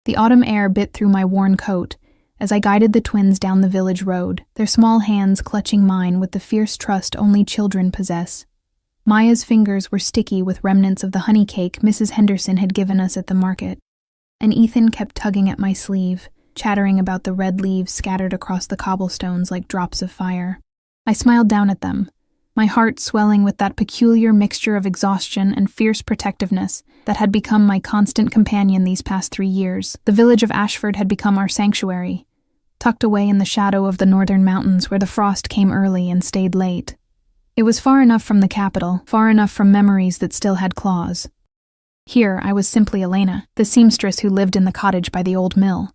The autumn air bit through my worn coat as I guided the twins down the village road, their small hands clutching mine with the fierce trust only children possess. Maya's fingers were sticky with remnants of the honey cake Mrs. Henderson had given us at the market, and Ethan kept tugging at my sleeve, chattering about the red leaves scattered across the cobblestones like drops of fire. I smiled down at them, my heart swelling with that peculiar mixture of exhaustion and fierce protectiveness that had become my constant companion these past 3 years. The village of Ashford had become our sanctuary, tucked away in the shadow of the northern mountains where the frost came early and stayed late. It was far enough from the capital, far enough from memories that still had claws. Here I was simply Elena, the seamstress who lived in the cottage by the old mill,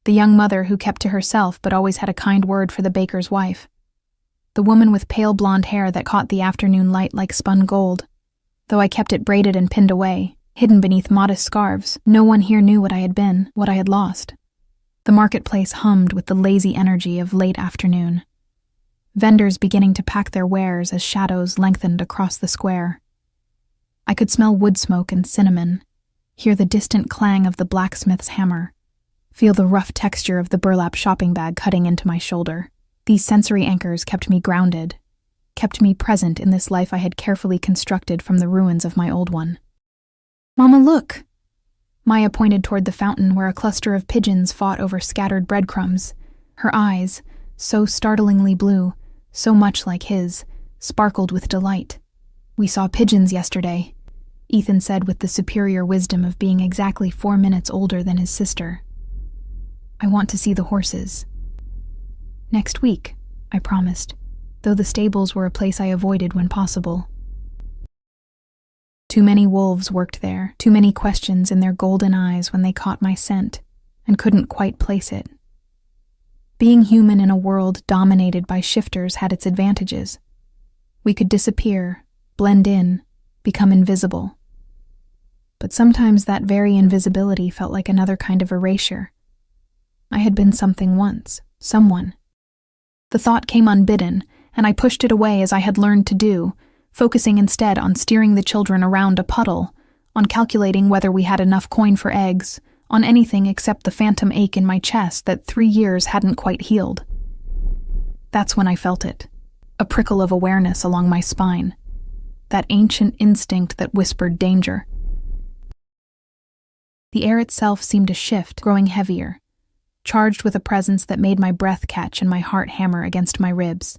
the young mother who kept to herself but always had a kind word for the baker's wife, the woman with pale blonde hair that caught the afternoon light like spun gold. Though I kept it braided and pinned away, hidden beneath modest scarves, no one here knew what I had been, what I had lost. The marketplace hummed with the lazy energy of late afternoon, vendors beginning to pack their wares as shadows lengthened across the square. I could smell wood smoke and cinnamon, hear the distant clang of the blacksmith's hammer, feel the rough texture of the burlap shopping bag cutting into my shoulder. These sensory anchors kept me grounded, kept me present in this life I had carefully constructed from the ruins of my old one. "Mama, look!" Maya pointed toward the fountain where a cluster of pigeons fought over scattered breadcrumbs. Her eyes, so startlingly blue, so much like his, sparkled with delight. "We saw pigeons yesterday," Ethan said with the superior wisdom of being exactly 4 minutes older than his sister. "I want to see the horses." "Next week," I promised, though the stables were a place I avoided when possible. Too many wolves worked there, too many questions in their golden eyes when they caught my scent, and couldn't quite place it. Being human in a world dominated by shifters had its advantages. We could disappear, blend in, become invisible. But sometimes that very invisibility felt like another kind of erasure. I had been something once, someone. The thought came unbidden, and I pushed it away as I had learned to do, focusing instead on steering the children around a puddle, on calculating whether we had enough coin for eggs, on anything except the phantom ache in my chest that 3 years hadn't quite healed. That's when I felt it, a prickle of awareness along my spine, that ancient instinct that whispered danger. The air itself seemed to shift, growing heavier, charged with a presence that made my breath catch and my heart hammer against my ribs.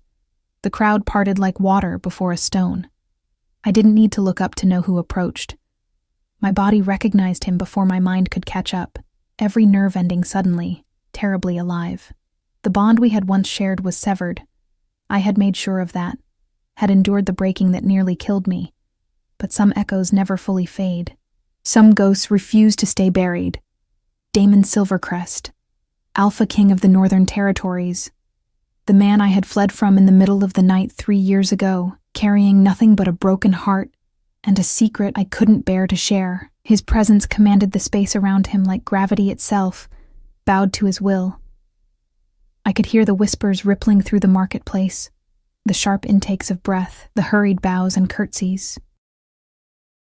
The crowd parted like water before a stone. I didn't need to look up to know who approached. My body recognized him before my mind could catch up, every nerve ending suddenly, terribly alive. The bond we had once shared was severed. I had made sure of that, had endured the breaking that nearly killed me. But some echoes never fully fade. Some ghosts refuse to stay buried. Damon Silvercrest, Alpha King of the Northern Territories, the man I had fled from in the middle of the night 3 years ago, carrying nothing but a broken heart and a secret I couldn't bear to share. His presence commanded the space around him like gravity itself, bowed to his will. I could hear the whispers rippling through the marketplace, the sharp intakes of breath, the hurried bows and curtsies.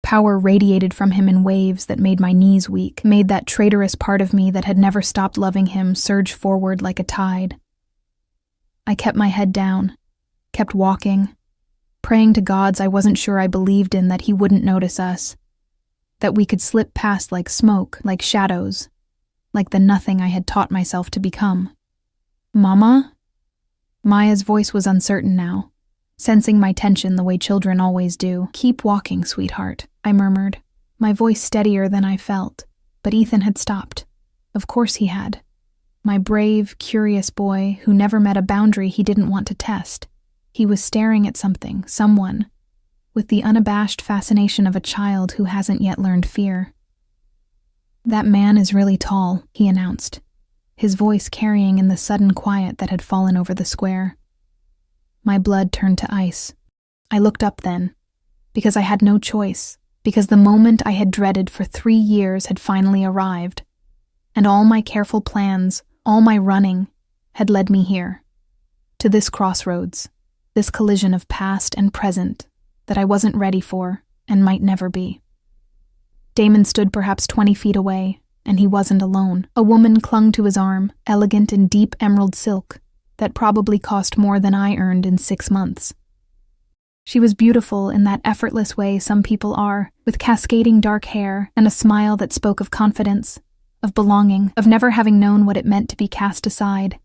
Power radiated from him in waves that made my knees weak, made that traitorous part of me that had never stopped loving him surge forward like a tide. I kept my head down, kept walking, praying to gods I wasn't sure I believed in that he wouldn't notice us, that we could slip past like smoke, like shadows, like the nothing I had taught myself to become. "Mama?" Maya's voice was uncertain now, sensing my tension the way children always do. "Keep walking, sweetheart," I murmured, my voice steadier than I felt, but Ethan had stopped. Of course he had. My brave, curious boy who never met a boundary he didn't want to test. He was staring at something, someone, with the unabashed fascination of a child who hasn't yet learned fear. "That man is really tall," he announced, his voice carrying in the sudden quiet that had fallen over the square. My blood turned to ice. I looked up then, because I had no choice, because the moment I had dreaded for 3 years had finally arrived, and all my careful plans, all my running, had led me here, to this crossroads, this collision of past and present that I wasn't ready for and might never be. Damon stood perhaps 20 feet away, and he wasn't alone. A woman clung to his arm, elegant in deep emerald silk, that probably cost more than I earned in 6 months. She was beautiful in that effortless way some people are, with cascading dark hair and a smile that spoke of confidence, of belonging, of never having known what it meant to be cast aside.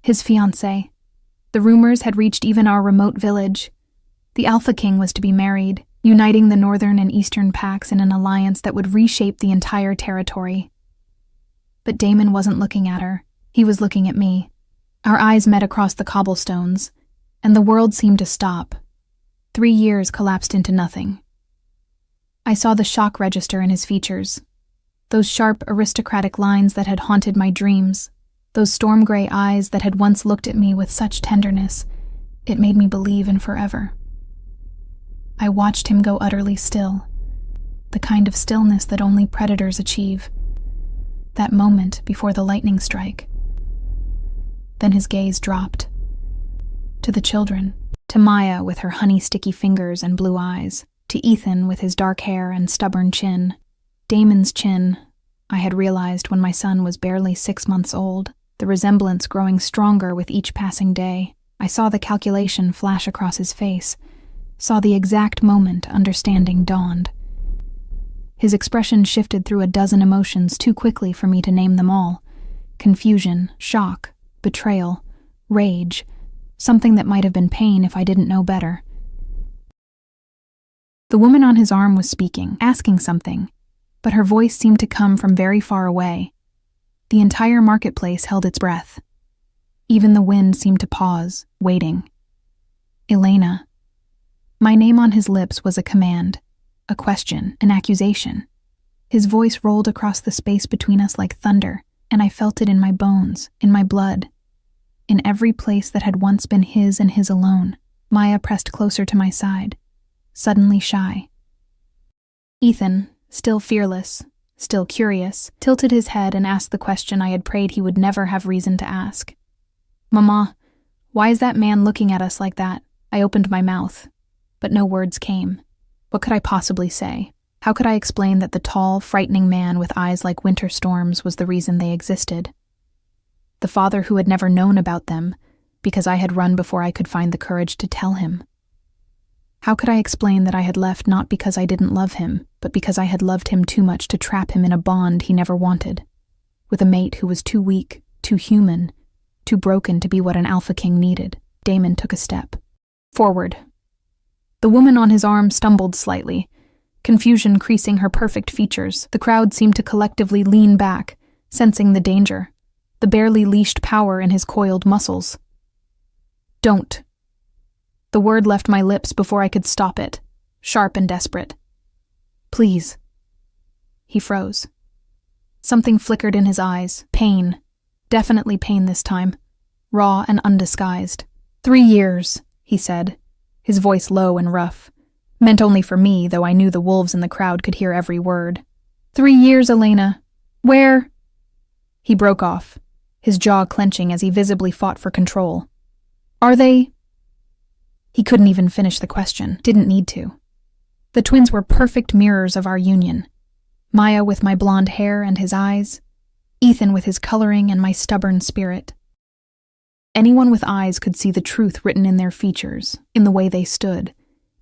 His fiancée. The rumors had reached even our remote village. The Alpha King was to be married, uniting the northern and eastern packs in an alliance that would reshape the entire territory. But Damon wasn't looking at her. He was looking at me. Our eyes met across the cobblestones, and the world seemed to stop. 3 years collapsed into nothing. I saw the shock register in his features. Those sharp, aristocratic lines that had haunted my dreams. Those storm-gray eyes that had once looked at me with such tenderness. It made me believe in forever. I watched him go utterly still. The kind of stillness that only predators achieve. That moment before the lightning strike. Then his gaze dropped. To the children. To Maya with her honey-sticky fingers and blue eyes. To Ethan with his dark hair and stubborn chin. Damon's chin, I had realized when my son was barely 6 months old, the resemblance growing stronger with each passing day. I saw the calculation flash across his face, saw the exact moment understanding dawned. His expression shifted through a dozen emotions too quickly for me to name them all. Confusion, shock, betrayal, rage, something that might have been pain if I didn't know better. The woman on his arm was speaking, asking something, but her voice seemed to come from very far away. The entire marketplace held its breath. Even the wind seemed to pause, waiting. Elena. My name on his lips was a command, a question, an accusation. His voice rolled across the space between us like thunder, and I felt it in my bones, in my blood. In every place that had once been his and his alone, Maya pressed closer to my side, suddenly shy. Ethan, still fearless, still curious, tilted his head and asked the question I had prayed he would never have reason to ask. Mama, why is that man looking at us like that? I opened my mouth, but no words came. What could I possibly say? How could I explain that the tall, frightening man with eyes like winter storms was the reason they existed? The father who had never known about them, because I had run before I could find the courage to tell him. How could I explain that I had left not because I didn't love him, but because I had loved him too much to trap him in a bond he never wanted, with a mate who was too weak, too human, too broken to be what an Alpha King needed? Damon took a step forward. The woman on his arm stumbled slightly, confusion creasing her perfect features. The crowd seemed to collectively lean back, sensing the danger, the barely leashed power in his coiled muscles. Don't. The word left my lips before I could stop it, sharp and desperate. Please. He froze. Something flickered in his eyes. Pain. Definitely pain this time. Raw and undisguised. 3 years, he said, his voice low and rough. Meant only for me, though I knew the wolves in the crowd could hear every word. 3 years, Elena. Where? He broke off, his jaw clenching as he visibly fought for control. Are they? He couldn't even finish the question, didn't need to. The twins were perfect mirrors of our union. Maya with my blonde hair and his eyes, Ethan with his coloring and my stubborn spirit. Anyone with eyes could see the truth written in their features, in the way they stood,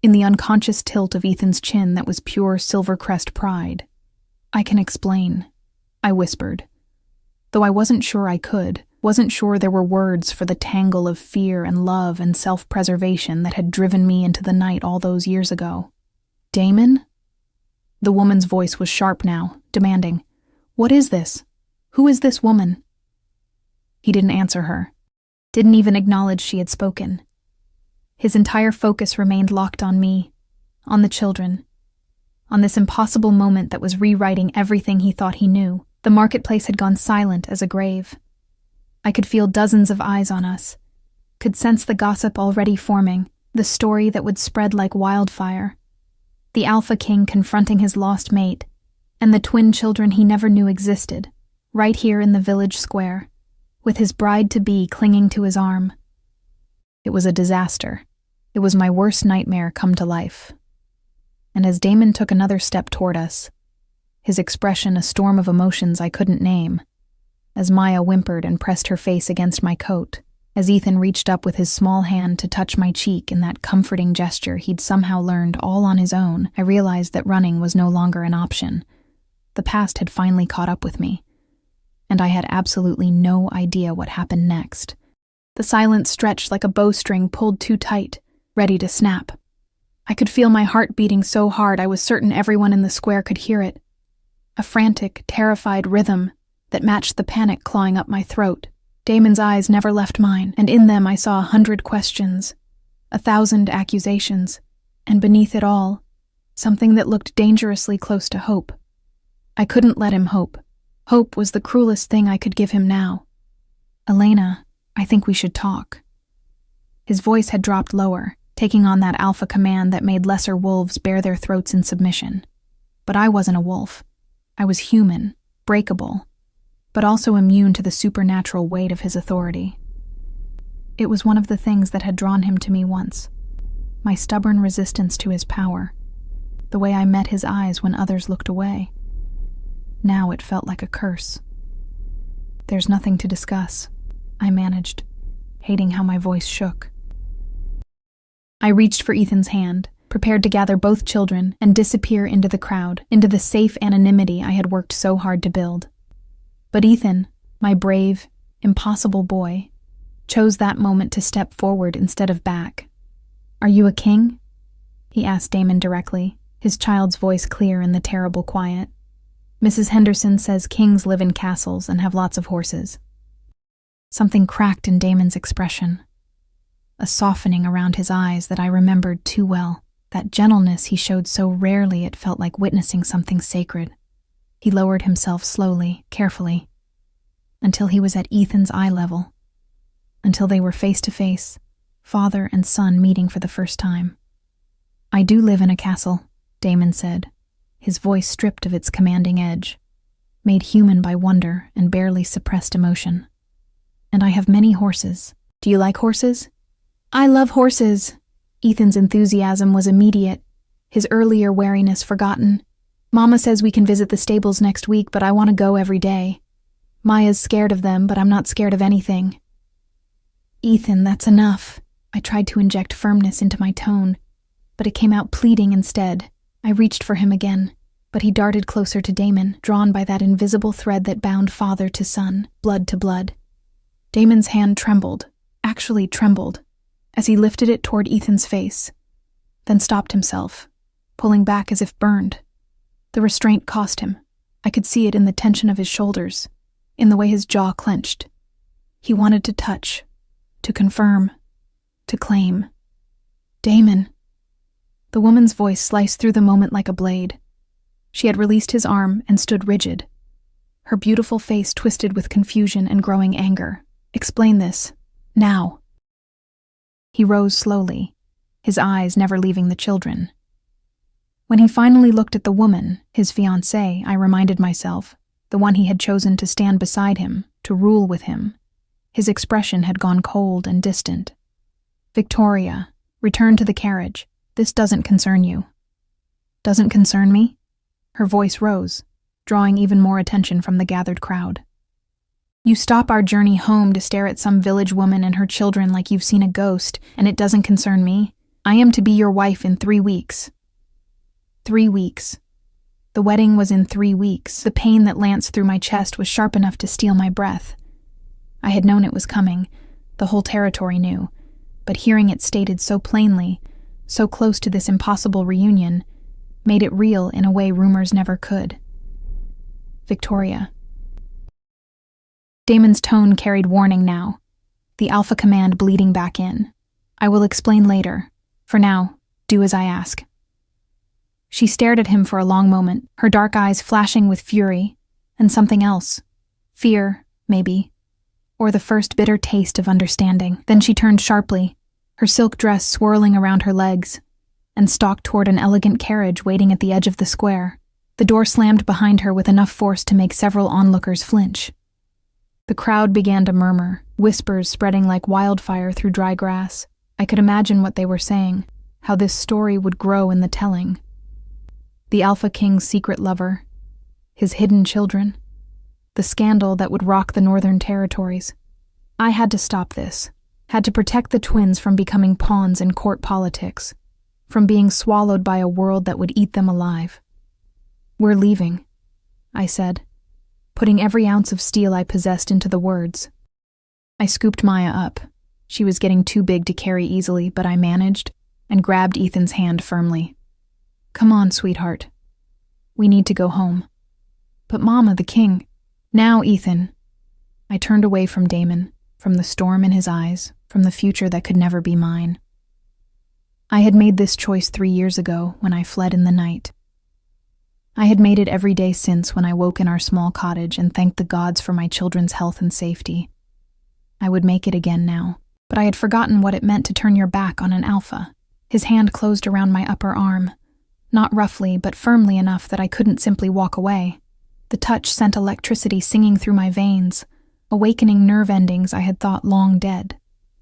in the unconscious tilt of Ethan's chin that was pure Silvercrest pride. I can explain, I whispered, though I wasn't sure I could. Wasn't sure there were words for the tangle of fear and love and self-preservation that had driven me into the night all those years ago. Damon? The woman's voice was sharp now, demanding, What is this? Who is this woman? He didn't answer her, didn't even acknowledge she had spoken. His entire focus remained locked on me, on the children, on this impossible moment that was rewriting everything he thought he knew. The marketplace had gone silent as a grave. I could feel dozens of eyes on us, could sense the gossip already forming, the story that would spread like wildfire. The Alpha King confronting his lost mate, and the twin children he never knew existed, right here in the village square, with his bride-to-be clinging to his arm. It was a disaster. It was my worst nightmare come to life. And as Damon took another step toward us, his expression a storm of emotions I couldn't name. As Maya whimpered and pressed her face against my coat, as Ethan reached up with his small hand to touch my cheek in that comforting gesture he'd somehow learned all on his own, I realized that running was no longer an option. The past had finally caught up with me, and I had absolutely no idea what happened next. The silence stretched like a bowstring pulled too tight, ready to snap. I could feel my heart beating so hard I was certain everyone in the square could hear it. A frantic, terrified rhythm that matched the panic clawing up my throat. Damon's eyes never left mine, and in them I saw 100 questions, 1,000 accusations, and beneath it all, something that looked dangerously close to hope. I couldn't let him hope. Hope was the cruelest thing I could give him now. "Elena, I think we should talk." His voice had dropped lower, taking on that alpha command that made lesser wolves bare their throats in submission. But I wasn't a wolf. I was human, breakable, but also immune to the supernatural weight of his authority. It was one of the things that had drawn him to me once, my stubborn resistance to his power, the way I met his eyes when others looked away. Now it felt like a curse. "There's nothing to discuss," I managed, hating how my voice shook. I reached for Ethan's hand, prepared to gather both children and disappear into the crowd, into the safe anonymity I had worked so hard to build. But Ethan, my brave, impossible boy, chose that moment to step forward instead of back. "Are you a king?" he asked Damon directly, his child's voice clear in the terrible quiet. "Mrs. Henderson says kings live in castles and have lots of horses." Something cracked in Damon's expression, a softening around his eyes that I remembered too well, that gentleness he showed so rarely it felt like witnessing something sacred. He lowered himself slowly, carefully, until he was at Ethan's eye level, until they were face to face, father and son meeting for the first time. "I do live in a castle," Damon said, his voice stripped of its commanding edge, made human by wonder and barely suppressed emotion. "And I have many horses. Do you like horses?" "I love horses." Ethan's enthusiasm was immediate, his earlier wariness forgotten. "Mama says we can visit the stables next week, but I want to go every day. Maya's scared of them, but I'm not scared of anything." "Ethan, that's enough." I tried to inject firmness into my tone, but it came out pleading instead. I reached for him again, but he darted closer to Damon, drawn by that invisible thread that bound father to son, blood to blood. Damon's hand trembled, actually trembled, as he lifted it toward Ethan's face, then stopped himself, pulling back as if burned. The restraint cost him. I could see it in the tension of his shoulders, in the way his jaw clenched. He wanted to touch, to confirm, to claim. "Damon." The woman's voice sliced through the moment like a blade. She had released his arm and stood rigid, her beautiful face twisted with confusion and growing anger. "Explain this. Now." He rose slowly, his eyes never leaving the children. When he finally looked at the woman, his fiancée, I reminded myself, the one he had chosen to stand beside him, to rule with him, his expression had gone cold and distant. "Victoria, return to the carriage. This doesn't concern you." "Doesn't concern me?" Her voice rose, drawing even more attention from the gathered crowd. "You stop our journey home to stare at some village woman and her children like you've seen a ghost, and it doesn't concern me? I am to be your wife in 3 weeks. 3 weeks. The wedding was in 3 weeks. The pain that lanced through my chest was sharp enough to steal my breath. I had known it was coming. The whole territory knew. But hearing it stated so plainly, so close to this impossible reunion, made it real in a way rumors never could. "Victoria." Damon's tone carried warning now, the alpha command bleeding back in. "I will explain later. For now, do as I ask." She stared at him for a long moment, her dark eyes flashing with fury, and something else. Fear, maybe, or the first bitter taste of understanding. Then she turned sharply, her silk dress swirling around her legs, and stalked toward an elegant carriage waiting at the edge of the square. The door slammed behind her with enough force to make several onlookers flinch. The crowd began to murmur, whispers spreading like wildfire through dry grass. I could imagine what they were saying, how this story would grow in the telling. The Alpha King's secret lover, his hidden children, the scandal that would rock the Northern Territories. I had to stop this, had to protect the twins from becoming pawns in court politics, from being swallowed by a world that would eat them alive. "We're leaving," I said, putting every ounce of steel I possessed into the words. I scooped Maya up. She was getting too big to carry easily, but I managed and grabbed Ethan's hand firmly. "Come on, sweetheart. We need to go home." "But Mama, the king." "Now, Ethan." I turned away from Damon, from the storm in his eyes, from the future that could never be mine. I had made this choice 3 years ago when I fled in the night. I had made it every day since when I woke in our small cottage and thanked the gods for my children's health and safety. I would make it again now, but I had forgotten what it meant to turn your back on an alpha. His hand closed around my upper arm, not roughly but firmly enough that I couldn't simply walk away. The touch sent electricity singing through my veins, awakening nerve endings I had thought long dead.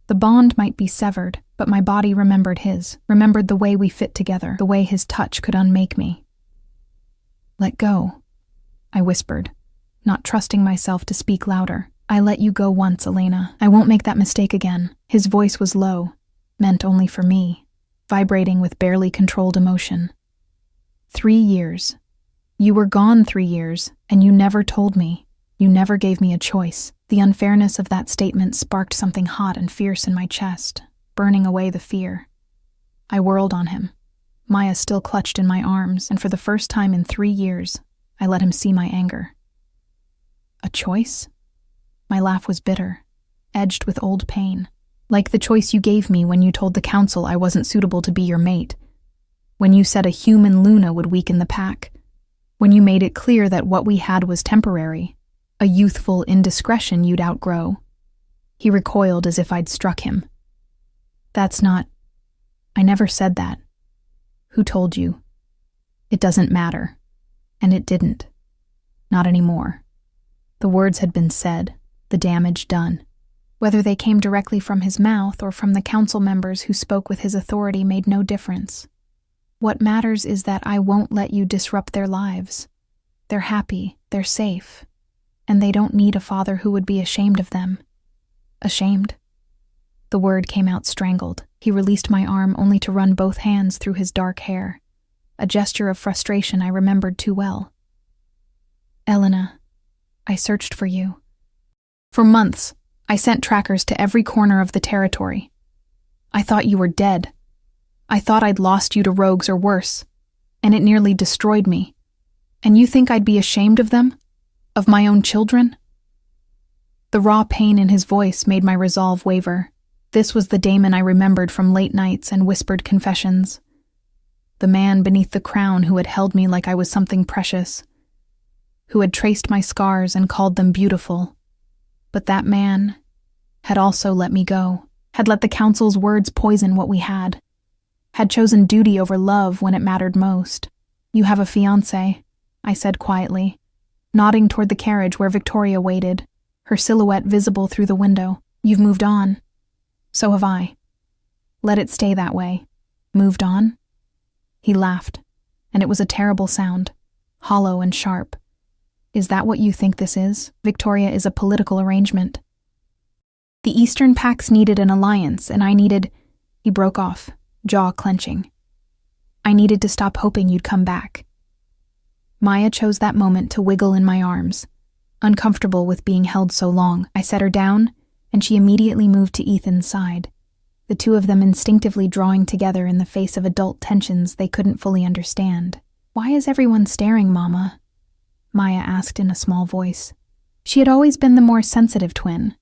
The bond might be severed, but my body remembered his, remembered the way we fit together, the way his touch could unmake me. "Let go," I whispered, not trusting myself to speak louder. "I let you go once, Elena. I won't make that mistake again." His voice was low, meant only for me, vibrating with barely controlled emotion. 3 years. You were gone 3 years, and you never told me. You never gave me a choice. The unfairness of that statement sparked something hot and fierce in my chest, burning away the fear. I whirled on him. Maya still clutched in my arms, and for the first time in 3 years, I let him see my anger. A choice? My laugh was bitter, edged with old pain. Like the choice you gave me when you told the council I wasn't suitable to be your mate. When you said a human Luna would weaken the pack. When you made it clear that what we had was temporary, a youthful indiscretion you'd outgrow. He recoiled as if I'd struck him. "That's not... I never said that." "Who told you?" "It doesn't matter." And it didn't. Not anymore. The words had been said, the damage done. Whether they came directly from his mouth or from the council members who spoke with his authority made no difference. What matters is that I won't let you disrupt their lives. They're happy, they're safe, and they don't need a father who would be ashamed of them. Ashamed? The word came out strangled. He released my arm only to run both hands through his dark hair, a gesture of frustration I remembered too well. "Elena, I searched for you. For months, I sent trackers to every corner of the territory. I thought you were dead. I thought I'd lost you to rogues or worse, and it nearly destroyed me. And you think I'd be ashamed of them? Of my own children?" The raw pain in his voice made my resolve waver. This was the Damon I remembered from late nights and whispered confessions. The man beneath the crown who had held me like I was something precious, who had traced my scars and called them beautiful. But that man had also let me go, had let the council's words poison what we had chosen duty over love when it mattered most. "You have a fiancé," I said quietly, nodding toward the carriage where Victoria waited, her silhouette visible through the window. "You've moved on." "So have I." "Let it stay that way." "Moved on?" He laughed, and it was a terrible sound, hollow and sharp. "Is that what you think this is? Victoria is a political arrangement. The Eastern Pax needed an alliance, and I needed..." He broke off, jaw clenching. "I needed to stop hoping you'd come back." Maya chose that moment to wiggle in my arms. Uncomfortable with being held so long, I set her down, and she immediately moved to Ethan's side, the two of them instinctively drawing together in the face of adult tensions they couldn't fully understand. "Why is everyone staring, Mama?" Maya asked in a small voice. She had always been the more sensitive twin,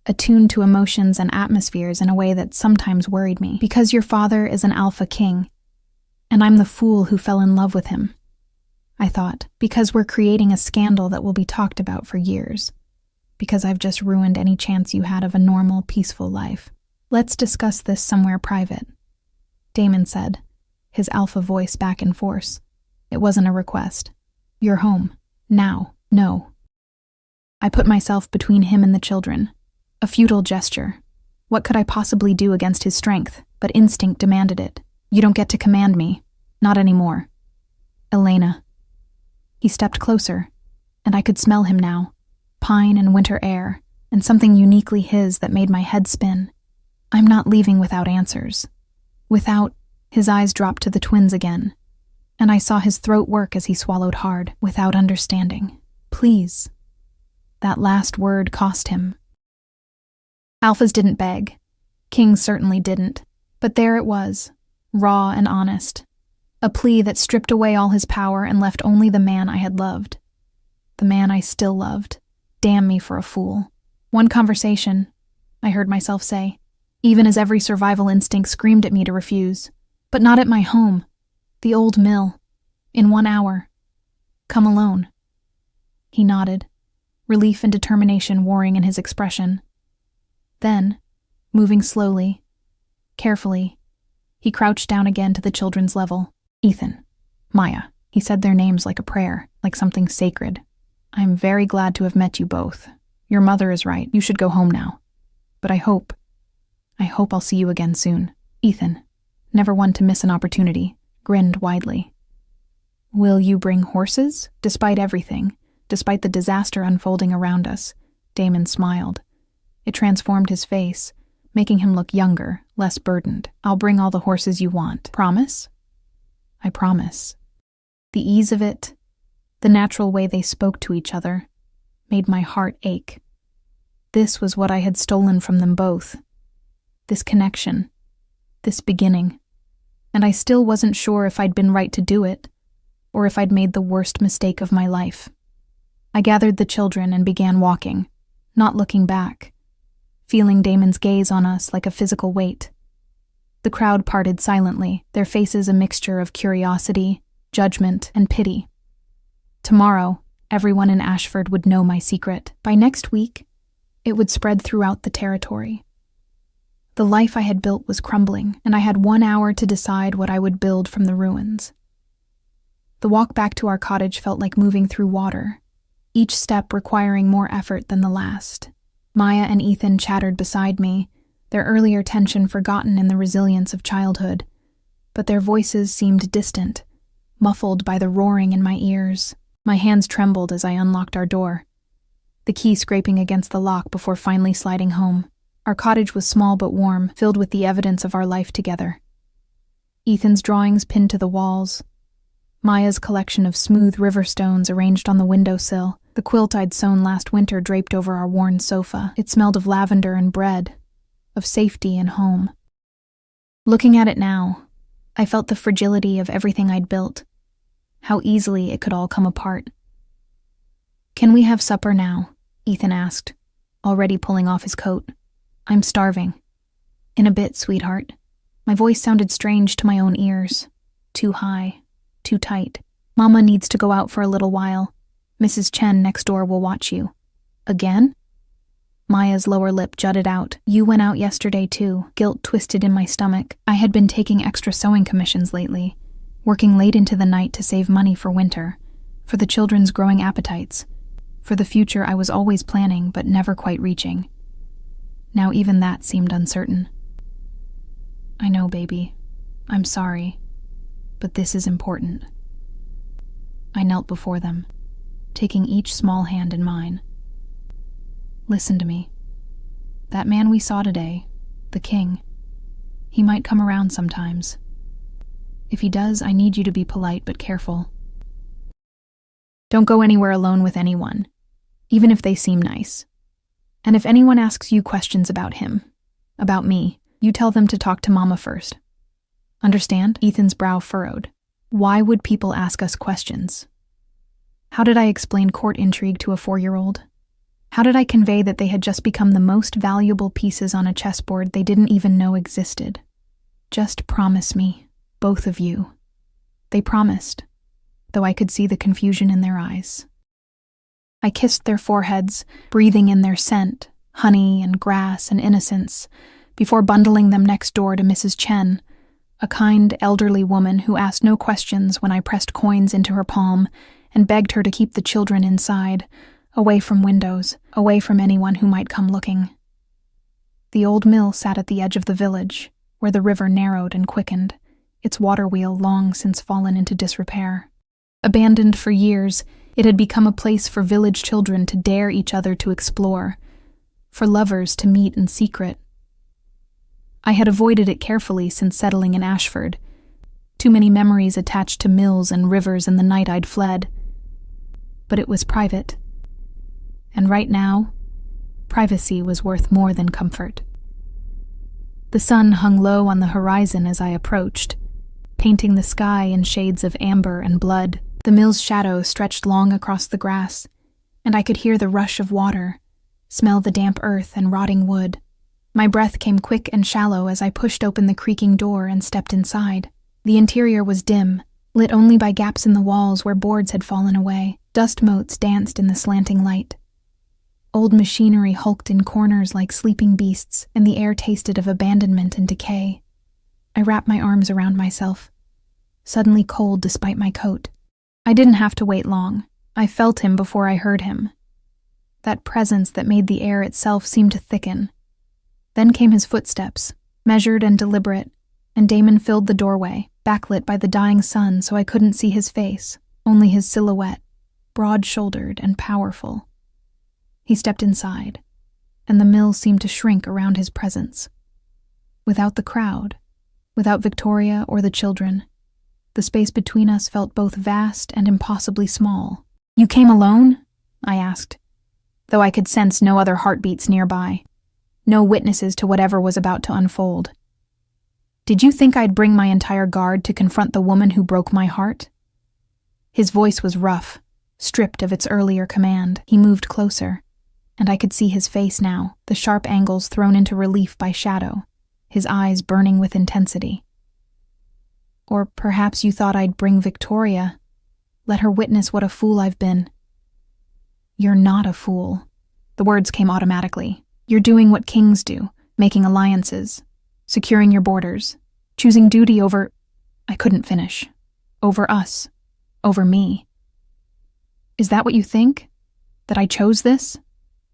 attuned to emotions and atmospheres in a way that sometimes worried me. "Because your father is an alpha king, and I'm the fool who fell in love with him," I thought. "Because we're creating a scandal that will be talked about for years. Because I've just ruined any chance you had of a normal, peaceful life. Let's discuss this somewhere private," Damon said, his alpha voice back in force. It wasn't a request. "You're home. Now. No." I put myself between him and the children. A futile gesture. What could I possibly do against his strength? But instinct demanded it. "You don't get to command me. Not anymore." "Elena." He stepped closer, And I could smell him now, pine and winter air, and something uniquely his that made my head spin. I'm not leaving without answers. His eyes dropped to the twins again, and I saw his throat work as he swallowed hard, without understanding. Please. That last word cost him. Alphas didn't beg. Kings certainly didn't. But there it was, raw and honest. A plea that stripped away all his power and left only the man I had loved. The man I still loved. Damn me for a fool. One conversation, I heard myself say, even as every survival instinct screamed at me to refuse. But not at my home. The old mill. In 1 hour. Come alone. He nodded, relief and determination warring in his expression. Then, moving slowly, carefully, he crouched down again to the children's level. Ethan, Maya, he said their names like a prayer, like something sacred. I'm very glad to have met you both. Your mother is right. You should go home now. But I hope I'll see you again soon. Ethan, never one to miss an opportunity, grinned widely. Will you bring horses? Despite everything, despite the disaster unfolding around us, Damon smiled. It transformed his face, making him look younger, less burdened. I'll bring all the horses you want. Promise? I promise. The ease of it, the natural way they spoke to each other, made my heart ache. This was what I had stolen from them both. This connection, this beginning. And I still wasn't sure if I'd been right to do it, or if I'd made the worst mistake of my life. I gathered the children and began walking, not looking back, feeling Damon's gaze on us like a physical weight. The crowd parted silently, their faces a mixture of curiosity, judgment, and pity. Tomorrow, everyone in Ashford would know my secret. By next week, it would spread throughout the territory. The life I had built was crumbling, and I had 1 hour to decide what I would build from the ruins. The walk back to our cottage felt like moving through water, each step requiring more effort than the last. Maya and Ethan chattered beside me, their earlier tension forgotten in the resilience of childhood, but their voices seemed distant, muffled by the roaring in my ears. My hands trembled as I unlocked our door, the key scraping against the lock before finally sliding home. Our cottage was small but warm, filled with the evidence of our life together. Ethan's drawings pinned to the walls, Maya's collection of smooth river stones arranged on the windowsill, the quilt I'd sewn last winter draped over our worn sofa. It smelled of lavender and bread, of safety and home. Looking at it now, I felt the fragility of everything I'd built, how easily it could all come apart. Can we have supper now? Ethan asked, already pulling off his coat. I'm starving. In a bit, sweetheart. My voice sounded strange to my own ears. Too high, too tight. Mama needs to go out for a little while. Mrs. Chen next door will watch you. Again? Maya's lower lip jutted out. You went out yesterday too. Guilt twisted in my stomach. I had been taking extra sewing commissions lately, working late into the night to save money for winter, for the children's growing appetites, for the future I was always planning but never quite reaching. Now even that seemed uncertain. I know, baby. I'm sorry. But this is important. I knelt before them, taking each small hand in mine. Listen to me. That man we saw today, the king, he might come around sometimes. If he does, I need you to be polite but careful. Don't go anywhere alone with anyone, even if they seem nice. And if anyone asks you questions about him, about me, you tell them to talk to Mama first. Understand? Ethan's brow furrowed. Why would people ask us questions? How did I explain court intrigue to a 4-year-old? How did I convey that they had just become the most valuable pieces on a chessboard they didn't even know existed? Just promise me, both of you. They promised, though I could see the confusion in their eyes. I kissed their foreheads, breathing in their scent, honey and grass and innocence, before bundling them next door to Mrs. Chen, a kind, elderly woman who asked no questions when I pressed coins into her palm and begged her to keep the children inside, away from windows, away from anyone who might come looking. The old mill sat at the edge of the village, where the river narrowed and quickened, its water wheel long since fallen into disrepair. Abandoned for years, It had become a place for village children to dare each other to explore, for lovers to meet in secret. I had avoided it carefully since settling in Ashford. Too many memories attached to mills and rivers and the night I'd fled. But it was private. And right now, privacy was worth more than comfort. The sun hung low on the horizon as I approached, painting the sky in shades of amber and blood. The mill's shadow stretched long across the grass, and I could hear the rush of water, smell the damp earth and rotting wood. My breath came quick and shallow as I pushed open the creaking door and stepped inside. The interior was dim, lit only by gaps in the walls where boards had fallen away. Dust motes danced in the slanting light. Old machinery hulked in corners like sleeping beasts, and the air tasted of abandonment and decay. I wrapped my arms around myself, suddenly cold despite my coat. I didn't have to wait long. I felt him before I heard him. That presence that made the air itself seem to thicken. Then came his footsteps, measured and deliberate, and Damon filled the doorway, backlit by the dying sun so I couldn't see his face, only his silhouette, broad-shouldered and powerful. He stepped inside, and the mill seemed to shrink around his presence. Without the crowd, without Victoria or the children, the space between us felt both vast and impossibly small. "You came alone?" I asked, though I could sense no other heartbeats nearby, no witnesses to whatever was about to unfold. "Did you think I'd bring my entire guard to confront the woman who broke my heart?" His voice was rough, stripped of its earlier command. He moved closer, and I could see his face now, the sharp angles thrown into relief by shadow, his eyes burning with intensity. "Or perhaps you thought I'd bring Victoria, let her witness what a fool I've been." "You're not a fool." The words came automatically. "You're doing what kings do, making alliances, securing your borders, choosing duty over—" I couldn't finish. "Over us. Over me." "Is that what you think? That I chose this?"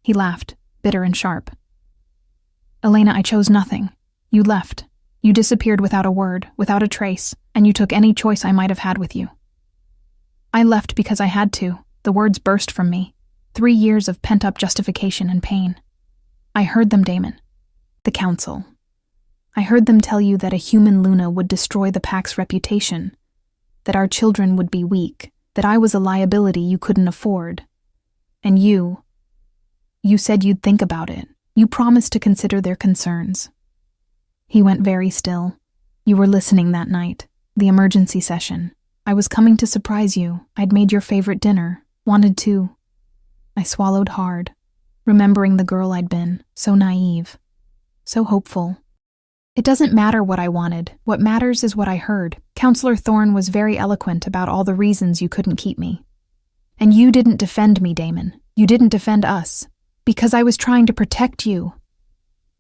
He laughed, bitter and sharp. "Elena, I chose nothing. You left. You disappeared without a word, without a trace, and you took any choice I might have had with you." "I left because I had to." The words burst from me. 3 years of pent-up justification and pain. "I heard them, Damon. The council. I heard them tell you that a human Luna would destroy the pack's reputation, that our children would be weak, that I was a liability you couldn't afford. And you said you'd think about it. You promised to consider their concerns." He went very still. "You were listening that night, the emergency session. I was coming to surprise you. I'd made your favorite dinner, wanted to—" I swallowed hard, remembering the girl I'd been, so naive, so hopeful. "It doesn't matter what I wanted. What matters is what I heard. Counselor Thorne was very eloquent about all the reasons you couldn't keep me. And you didn't defend me, Damon. You didn't defend us. Because I was trying to protect you."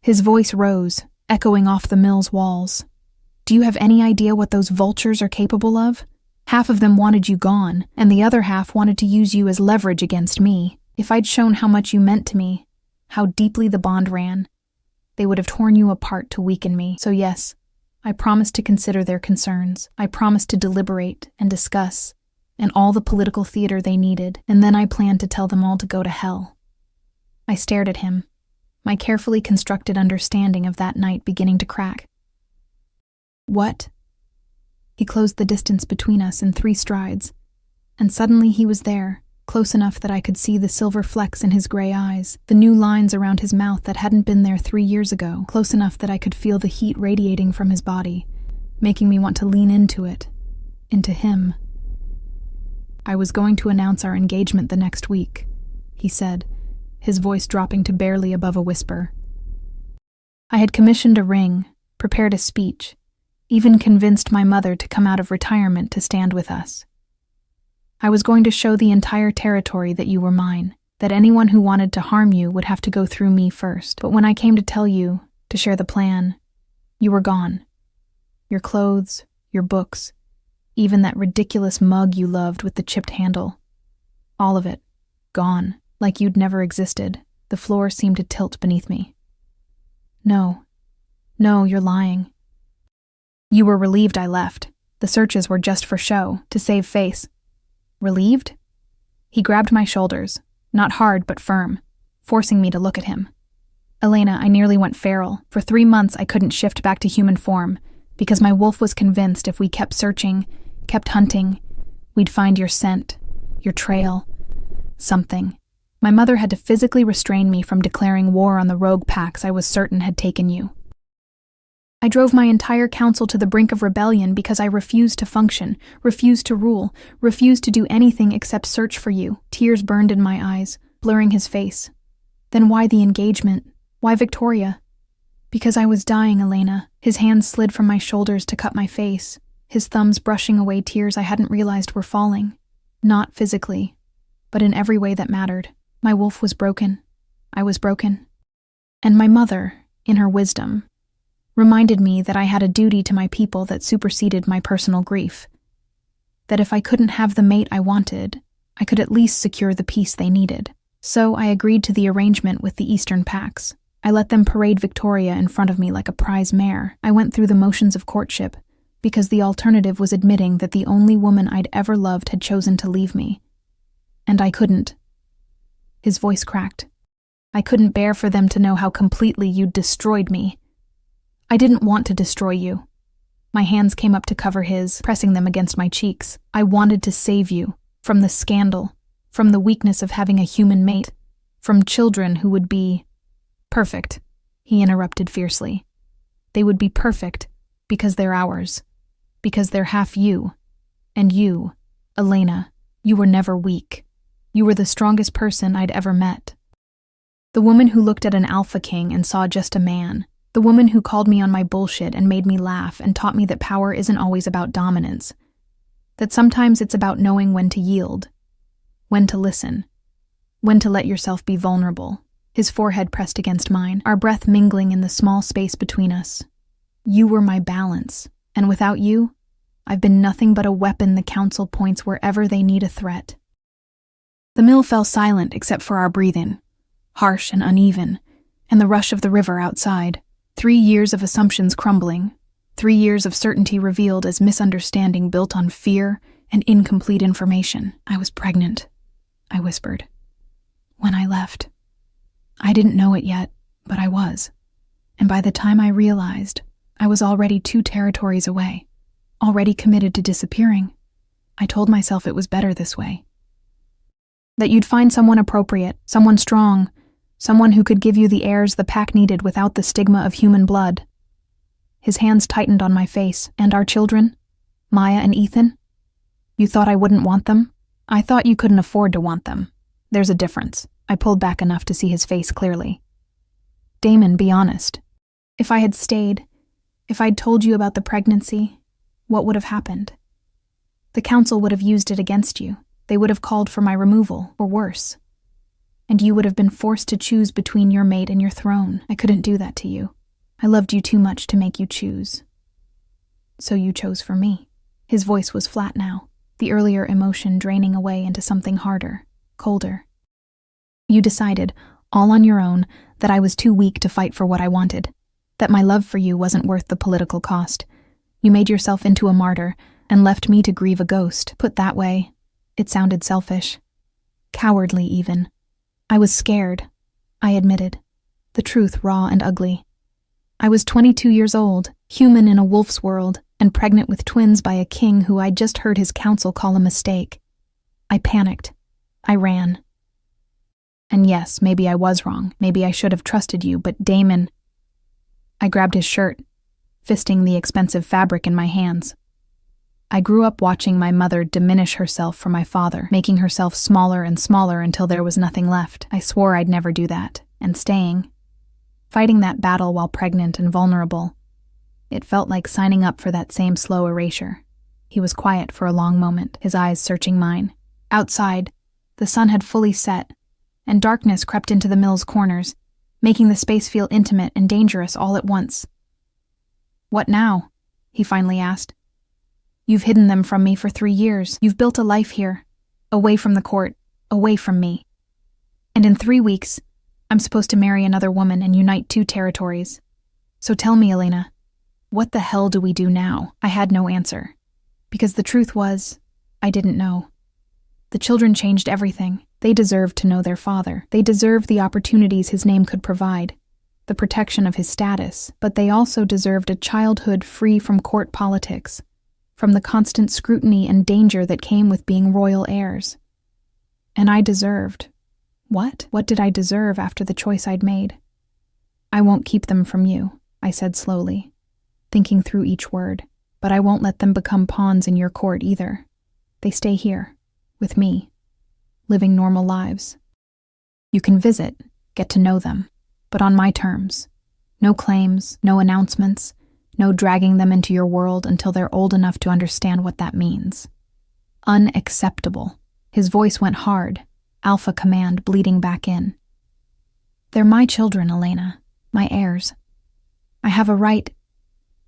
His voice rose, echoing off the mill's walls. "Do you have any idea what those vultures are capable of? Half of them wanted you gone, and the other half wanted to use you as leverage against me. If I'd shown how much you meant to me, how deeply the bond ran, they would have torn you apart to weaken me. So yes, I promised to consider their concerns. I promised to deliberate and discuss, and all the political theater they needed, and then I planned to tell them all to go to hell." I stared at him, my carefully constructed understanding of that night beginning to crack. "What?" He closed the distance between us in 3 strides, and suddenly he was there, close enough that I could see the silver flecks in his gray eyes, the new lines around his mouth that hadn't been there 3 years ago, close enough that I could feel the heat radiating from his body, making me want to lean into it, into him. "I was going to announce our engagement the next week," he said, his voice dropping to barely above a whisper. "I had commissioned a ring, prepared a speech, even convinced my mother to come out of retirement to stand with us. I was going to show the entire territory that you were mine, that anyone who wanted to harm you would have to go through me first. But when I came to tell you, to share the plan, you were gone. Your clothes, your books, even that ridiculous mug you loved with the chipped handle. All of it, gone. Like you'd never existed. The floor seemed to tilt beneath me. No, you're lying. You were relieved I left. The searches were just for show, to save face." "Relieved?" He grabbed my shoulders, not hard but firm, forcing me to look at him. Elena, I nearly went feral. For 3 months I couldn't shift back to human form, because my wolf was convinced if we kept searching, kept hunting, we'd find your scent, your trail, something. My mother had to physically restrain me from declaring war on the rogue packs I was certain had taken you. I drove my entire council to the brink of rebellion because I refused to function, refused to rule, refused to do anything except search for you. Tears burned in my eyes, blurring his face. Then why the engagement? Why Victoria? Because I was dying, Elena. His hands slid from my shoulders to cut my face, his thumbs brushing away tears I hadn't realized were falling. Not physically, but in every way that mattered. My wolf was broken. I was broken. And my mother, in her wisdom, reminded me that I had a duty to my people that superseded my personal grief. That if I couldn't have the mate I wanted, I could at least secure the peace they needed. So I agreed to the arrangement with the Eastern Packs. I let them parade Victoria in front of me like a prize mare. I went through the motions of courtship, because the alternative was admitting that the only woman I'd ever loved had chosen to leave me. And I couldn't. His voice cracked. I couldn't bear for them to know how completely you'd destroyed me. I didn't want to destroy you. My hands came up to cover his, pressing them against my cheeks. I wanted to save you from the scandal, from the weakness of having a human mate, from children who would be perfect, he interrupted fiercely. They would be perfect because they're ours, because they're half you. And you, Elena, you were never weak. You were the strongest person I'd ever met. The woman who looked at an alpha king and saw just a man. The woman who called me on my bullshit and made me laugh and taught me that power isn't always about dominance. That sometimes it's about knowing when to yield, when to listen, when to let yourself be vulnerable. His forehead pressed against mine, our breath mingling in the small space between us. You were my balance, and without you, I've been nothing but a weapon the council points wherever they need a threat. The mill fell silent except for our breathing, harsh and uneven, and the rush of the river outside. 3 years of assumptions crumbling, 3 years of certainty revealed as misunderstanding built on fear and incomplete information. I was pregnant, I whispered. When I left. I didn't know it yet, but I was. And by the time I realized, I was already 2 territories away, already committed to disappearing. I told myself it was better this way. That you'd find someone appropriate, someone strong, someone who could give you the heirs the pack needed without the stigma of human blood. His hands tightened on my face. And our children? Maya and Ethan? You thought I wouldn't want them? I thought you couldn't afford to want them. There's a difference. I pulled back enough to see his face clearly. Damon, be honest. If I had stayed, if I'd told you about the pregnancy, what would have happened? The council would have used it against you. They would have called for my removal, or worse. And you would have been forced to choose between your mate and your throne. I couldn't do that to you. I loved you too much to make you choose. So you chose for me. His voice was flat now, the earlier emotion draining away into something harder, colder. You decided, all on your own, that I was too weak to fight for what I wanted, that my love for you wasn't worth the political cost. You made yourself into a martyr and left me to grieve a ghost. Put that way, it sounded selfish. Cowardly, even. I was scared, I admitted, the truth raw and ugly. I was 22 years old, human in a wolf's world, and pregnant with twins by a king who I'd just heard his council call a mistake. I panicked. I ran. And yes, maybe I was wrong. Maybe I should have trusted you, but Damon... I grabbed his shirt, fisting the expensive fabric in my hands. I grew up watching my mother diminish herself for my father, making herself smaller and smaller until there was nothing left. I swore I'd never do that, and fighting that battle while pregnant and vulnerable, it felt like signing up for that same slow erasure. He was quiet for a long moment, his eyes searching mine. Outside, the sun had fully set, and darkness crept into the mill's corners, making the space feel intimate and dangerous all at once. What now? He finally asked. You've hidden them from me for 3 years. You've built a life here, away from the court, away from me. And in 3 weeks, I'm supposed to marry another woman and unite 2 territories. So tell me, Elena, what the hell do we do now? I had no answer, because the truth was, I didn't know. The children changed everything. They deserved to know their father. They deserved the opportunities his name could provide, the protection of his status, but they also deserved a childhood free from court politics, from the constant scrutiny and danger that came with being royal heirs. And I deserved. What? What did I deserve after the choice I'd made? I won't keep them from you, I said slowly, thinking through each word, but I won't let them become pawns in your court either. They stay here, with me, living normal lives. You can visit, get to know them, but on my terms. No claims, no announcements, no dragging them into your world until they're old enough to understand what that means. Unacceptable. His voice went hard, alpha command bleeding back in. They're my children, Elena, my heirs. I have a right.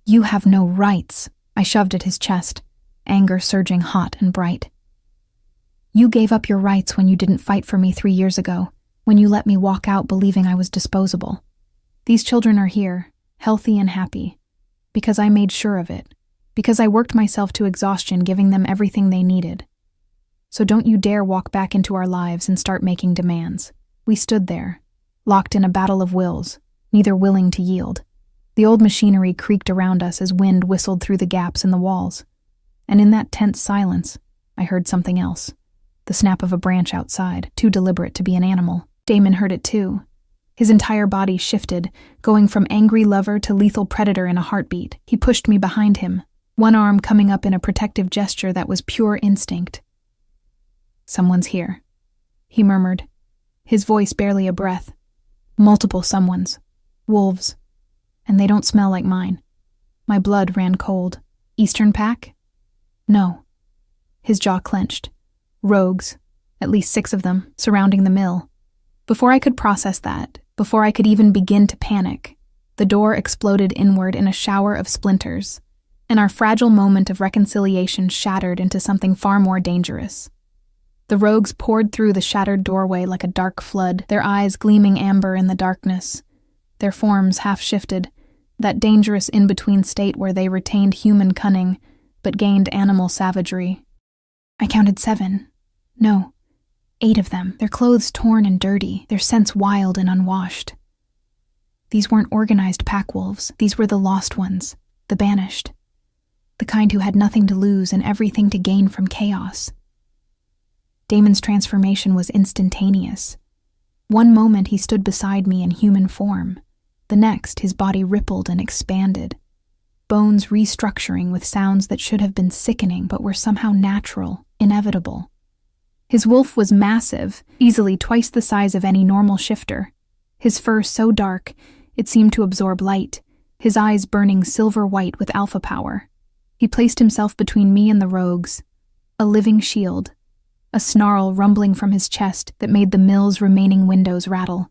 You have no rights. I shoved at his chest, anger surging hot and bright. You gave up your rights when you didn't fight for me 3 years ago, when you let me walk out believing I was disposable. These children are here, healthy and happy, because I made sure of it, because I worked myself to exhaustion giving them everything they needed. So don't you dare walk back into our lives and start making demands. We stood there, locked in a battle of wills, neither willing to yield. The old machinery creaked around us as wind whistled through the gaps in the walls. And in that tense silence, I heard something else. The snap of a branch outside, too deliberate to be an animal. Damon heard it too. His entire body shifted, going from angry lover to lethal predator in a heartbeat. He pushed me behind him, one arm coming up in a protective gesture that was pure instinct. Someone's here, he murmured, his voice barely a breath. Multiple someones. Wolves. And they don't smell like mine. My blood ran cold. Eastern Pack? No. His jaw clenched. Rogues, at least 6 of them, surrounding the mill. Before I could process that, before I could even begin to panic, the door exploded inward in a shower of splinters, and our fragile moment of reconciliation shattered into something far more dangerous. The rogues poured through the shattered doorway like a dark flood, their eyes gleaming amber in the darkness, their forms half-shifted, that dangerous in-between state where they retained human cunning but gained animal savagery. I counted 7. No, 8 of them, their clothes torn and dirty, their scents wild and unwashed. These weren't organized pack wolves, these were the lost ones, the banished, the kind who had nothing to lose and everything to gain from chaos. Damon's transformation was instantaneous. One moment he stood beside me in human form, the next his body rippled and expanded, bones restructuring with sounds that should have been sickening but were somehow natural, inevitable. His wolf was massive, easily twice the size of any normal shifter, his fur so dark it seemed to absorb light, his eyes burning silver white with alpha power. He placed himself between me and the rogues, a living shield, a snarl rumbling from his chest that made the mill's remaining windows rattle.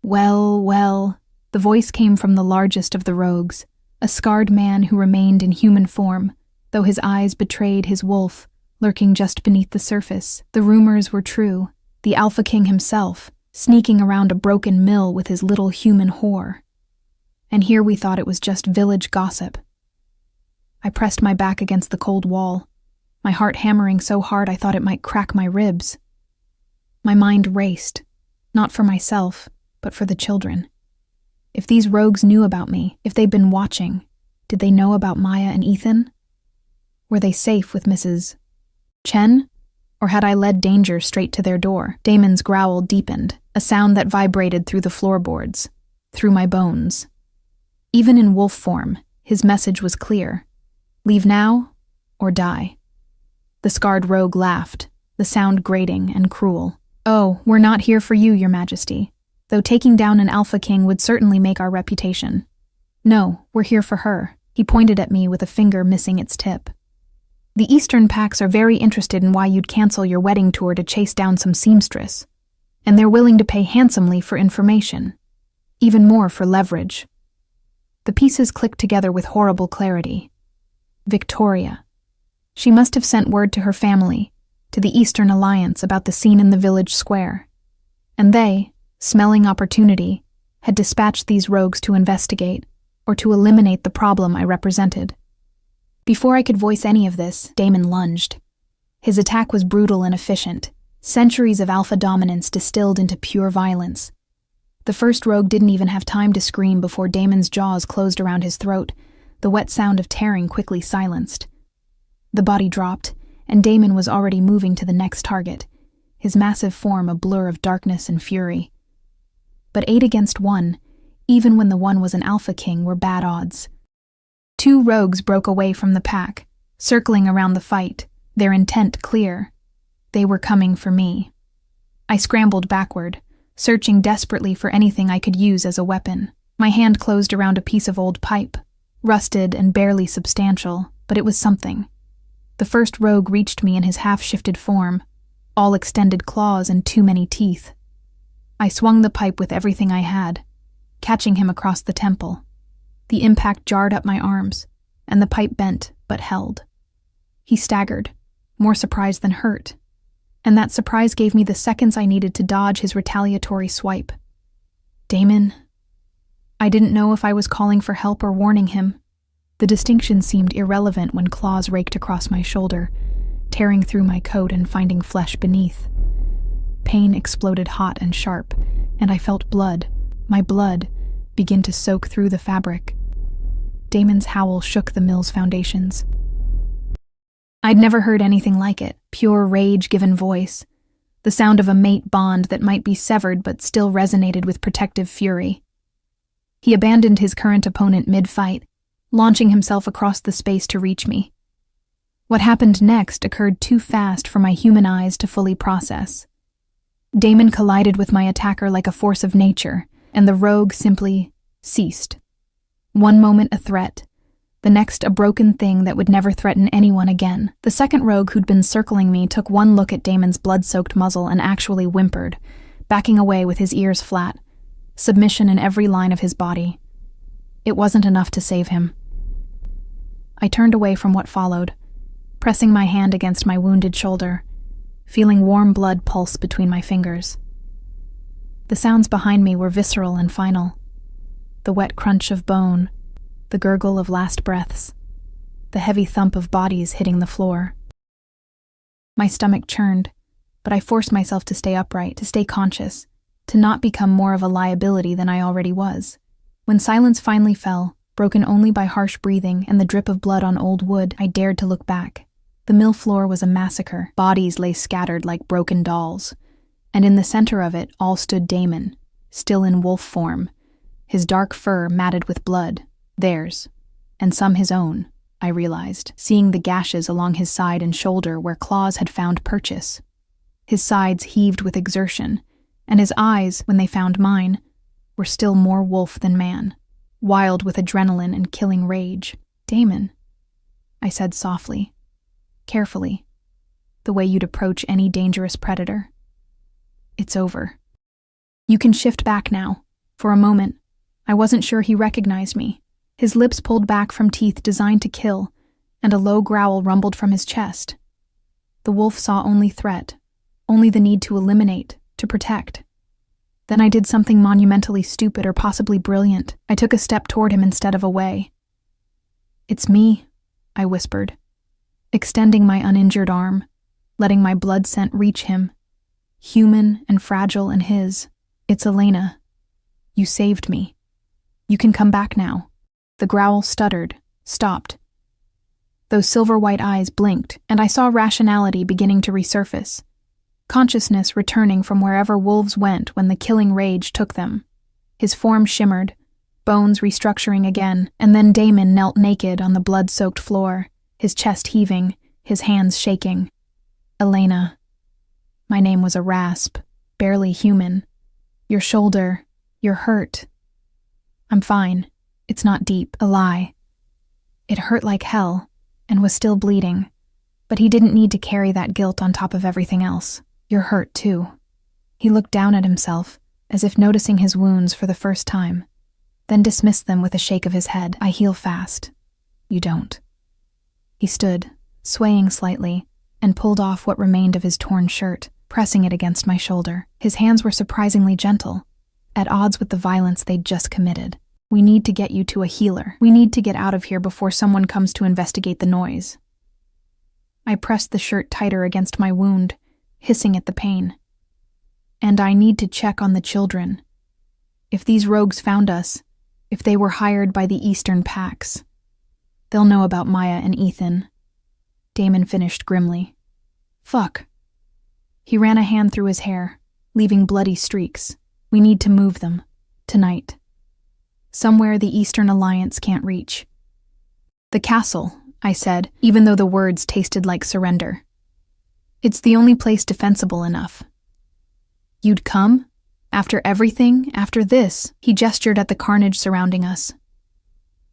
Well, well, the voice came from the largest of the rogues, a scarred man who remained in human form, though his eyes betrayed his wolf, lurking just beneath the surface. The rumors were true, the Alpha King himself, sneaking around a broken mill with his little human whore. And here we thought it was just village gossip. I pressed my back against the cold wall, my heart hammering so hard I thought it might crack my ribs. My mind raced, not for myself, but for the children. If these rogues knew about me, if they'd been watching, did they know about Maya and Ethan? Were they safe with Mrs. Chen? Or had I led danger straight to their door? Damon's growl deepened, a sound that vibrated through the floorboards, through my bones. Even in wolf form, his message was clear. Leave now, or die. The scarred rogue laughed, the sound grating and cruel. Oh, we're not here for you, Your Majesty, though taking down an Alpha King would certainly make our reputation. No, we're here for her. He pointed at me with a finger missing its tip. The Eastern Packs are very interested in why you'd cancel your wedding tour to chase down some seamstress, and they're willing to pay handsomely for information, even more for leverage. The pieces clicked together with horrible clarity. Victoria. She must have sent word to her family, to the Eastern Alliance about the scene in the village square, and they, smelling opportunity, had dispatched these rogues to investigate, or to eliminate the problem I represented. Before I could voice any of this, Damon lunged. His attack was brutal and efficient, centuries of alpha dominance distilled into pure violence. The first rogue didn't even have time to scream before Damon's jaws closed around his throat, the wet sound of tearing quickly silenced. The body dropped, and Damon was already moving to the next target, his massive form a blur of darkness and fury. But 8 against 1, even when the one was an alpha king, were bad odds. 2 rogues broke away from the pack, circling around the fight, their intent clear. They were coming for me. I scrambled backward, searching desperately for anything I could use as a weapon. My hand closed around a piece of old pipe, rusted and barely substantial, but it was something. The first rogue reached me in his half-shifted form, all extended claws and too many teeth. I swung the pipe with everything I had, catching him across the temple. The impact jarred up my arms, and the pipe bent but held. He staggered, more surprised than hurt, and that surprise gave me the seconds I needed to dodge his retaliatory swipe. Damon. I didn't know if I was calling for help or warning him. The distinction seemed irrelevant when claws raked across my shoulder, tearing through my coat and finding flesh beneath. Pain exploded hot and sharp, and I felt blood, my blood, begin to soak through the fabric. Damon's howl shook the mill's foundations. I'd never heard anything like it, pure rage given voice, the sound of a mate bond that might be severed but still resonated with protective fury. He abandoned his current opponent mid-fight, launching himself across the space to reach me. What happened next occurred too fast for my human eyes to fully process. Damon collided with my attacker like a force of nature, and the rogue simply ceased. One moment a threat, the next a broken thing that would never threaten anyone again. The second rogue who'd been circling me took one look at Damon's blood-soaked muzzle and actually whimpered, backing away with his ears flat, submission in every line of his body. It wasn't enough to save him. I turned away from what followed, pressing my hand against my wounded shoulder, feeling warm blood pulse between my fingers. The sounds behind me were visceral and final. The wet crunch of bone, the gurgle of last breaths, the heavy thump of bodies hitting the floor. My stomach churned, but I forced myself to stay upright, to stay conscious, to not become more of a liability than I already was. When silence finally fell, broken only by harsh breathing and the drip of blood on old wood, I dared to look back. The mill floor was a massacre. Bodies lay scattered like broken dolls, and in the center of it all stood Damon, still in wolf form, his dark fur matted with blood, theirs, and some his own, I realized, seeing the gashes along his side and shoulder where claws had found purchase. His sides heaved with exertion, and his eyes, when they found mine, were still more wolf than man, wild with adrenaline and killing rage. Damon, I said softly, carefully, the way you'd approach any dangerous predator. It's over. You can shift back now. For a moment, I wasn't sure he recognized me. His lips pulled back from teeth designed to kill, and a low growl rumbled from his chest. The wolf saw only threat, only the need to eliminate, to protect. Then I did something monumentally stupid or possibly brilliant. I took a step toward him instead of away. It's me, I whispered, extending my uninjured arm, letting my blood scent reach him, human and fragile in his. It's Elena. You saved me. You can come back now. The growl stuttered, stopped. Those silver-white eyes blinked, and I saw rationality beginning to resurface, consciousness returning from wherever wolves went when the killing rage took them. His form shimmered, bones restructuring again, and then Damon knelt naked on the blood-soaked floor, his chest heaving, his hands shaking. Elena. My name was a rasp, barely human. Your shoulder, you're hurt. I'm fine. It's not deep, a lie. It hurt like hell, and was still bleeding, but he didn't need to carry that guilt on top of everything else. You're hurt, too. He looked down at himself, as if noticing his wounds for the first time, then dismissed them with a shake of his head. I heal fast. You don't. He stood, swaying slightly, and pulled off what remained of his torn shirt, pressing it against my shoulder. His hands were surprisingly gentle, at odds with the violence they'd just committed. We need to get you to a healer. We need to get out of here before someone comes to investigate the noise. I pressed the shirt tighter against my wound, hissing at the pain. And I need to check on the children. If these rogues found us, if they were hired by the Eastern Pax, they'll know about Maya and Ethan. Damon finished grimly. Fuck. He ran a hand through his hair, leaving bloody streaks. We need to move them. Tonight. Somewhere the Eastern Alliance can't reach. The castle, I said, even though the words tasted like surrender. It's the only place defensible enough. You'd come? After everything, after this, he gestured at the carnage surrounding us.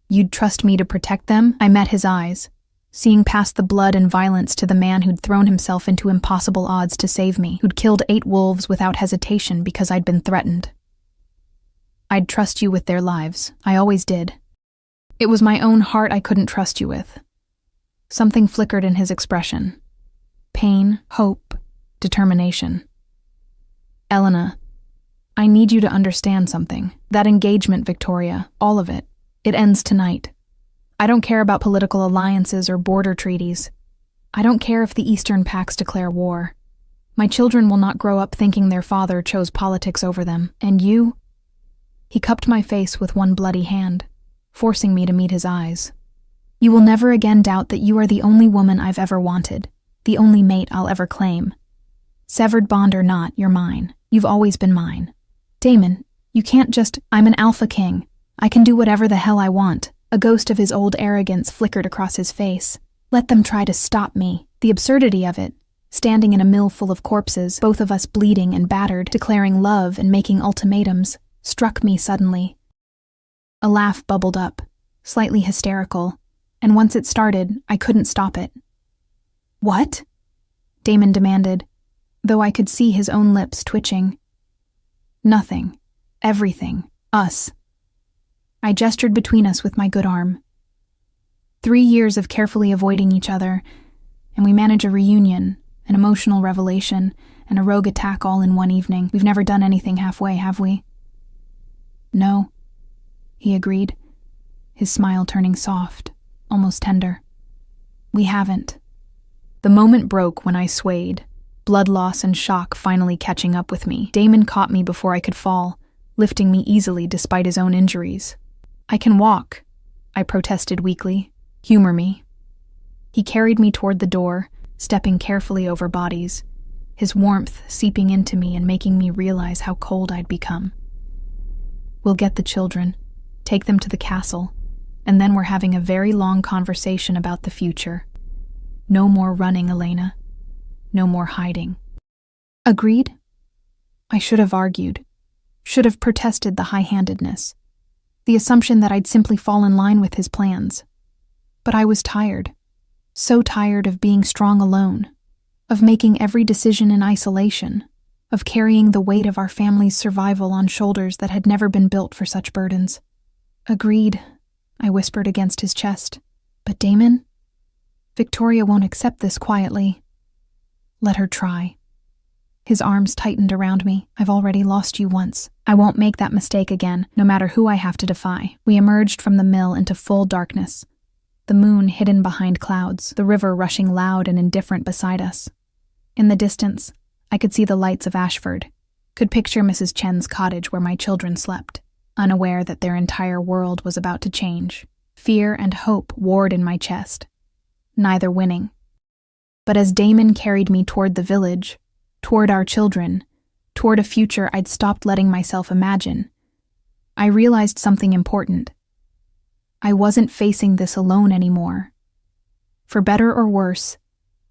You'd trust me to protect them? I met his eyes, seeing past the blood and violence to the man who'd thrown himself into impossible odds to save me, who'd killed 8 wolves without hesitation because I'd been threatened. I'd trust you with their lives. I always did. It was my own heart I couldn't trust you with. Something flickered in his expression. Pain, hope, determination. Elena, I need you to understand something. That engagement, Victoria, all of it, it ends tonight. I don't care about political alliances or border treaties. I don't care if the Eastern Pax declare war. My children will not grow up thinking their father chose politics over them. And you? He cupped my face with one bloody hand, forcing me to meet his eyes. You will never again doubt that you are the only woman I've ever wanted, the only mate I'll ever claim. Severed bond or not, you're mine. You've always been mine. Damon, you can't just— I'm an alpha king. I can do whatever the hell I want. A ghost of his old arrogance flickered across his face. Let them try to stop me. The absurdity of it. Standing in a mill full of corpses, both of us bleeding and battered, declaring love and making ultimatums, struck me suddenly. A laugh bubbled up, slightly hysterical, and once it started, I couldn't stop it. What? Damon demanded, though I could see his own lips twitching. Nothing. Everything. Us. I gestured between us with my good arm. 3 years of carefully avoiding each other, and we manage a reunion, an emotional revelation, and a rogue attack all in one evening. We've never done anything halfway, have we? No, he agreed, his smile turning soft, almost tender. We haven't. The moment broke when I swayed, blood loss and shock finally catching up with me. Damon caught me before I could fall, lifting me easily despite his own injuries. I can walk, I protested weakly. Humor me. He carried me toward the door, stepping carefully over bodies, his warmth seeping into me and making me realize how cold I'd become. We'll get the children, take them to the castle, and then we're having a very long conversation about the future. No more running, Elena. No more hiding. Agreed? I should have argued, should have protested the high-handedness, the assumption that I'd simply fall in line with his plans. But I was tired, so tired of being strong alone, of making every decision in isolation, of carrying the weight of our family's survival on shoulders that had never been built for such burdens. Agreed, I whispered against his chest. But Damon? Victoria won't accept this quietly. Let her try. His arms tightened around me. I've already lost you once. I won't make that mistake again, no matter who I have to defy. We emerged from the mill into full darkness. The moon hidden behind clouds, the river rushing loud and indifferent beside us. In the distance, I could see the lights of Ashford, could picture Mrs. Chen's cottage where my children slept, unaware that their entire world was about to change. Fear and hope warred in my chest, neither winning. But as Damon carried me toward the village, toward our children, toward a future I'd stopped letting myself imagine, I realized something important. I wasn't facing this alone anymore. For better or worse,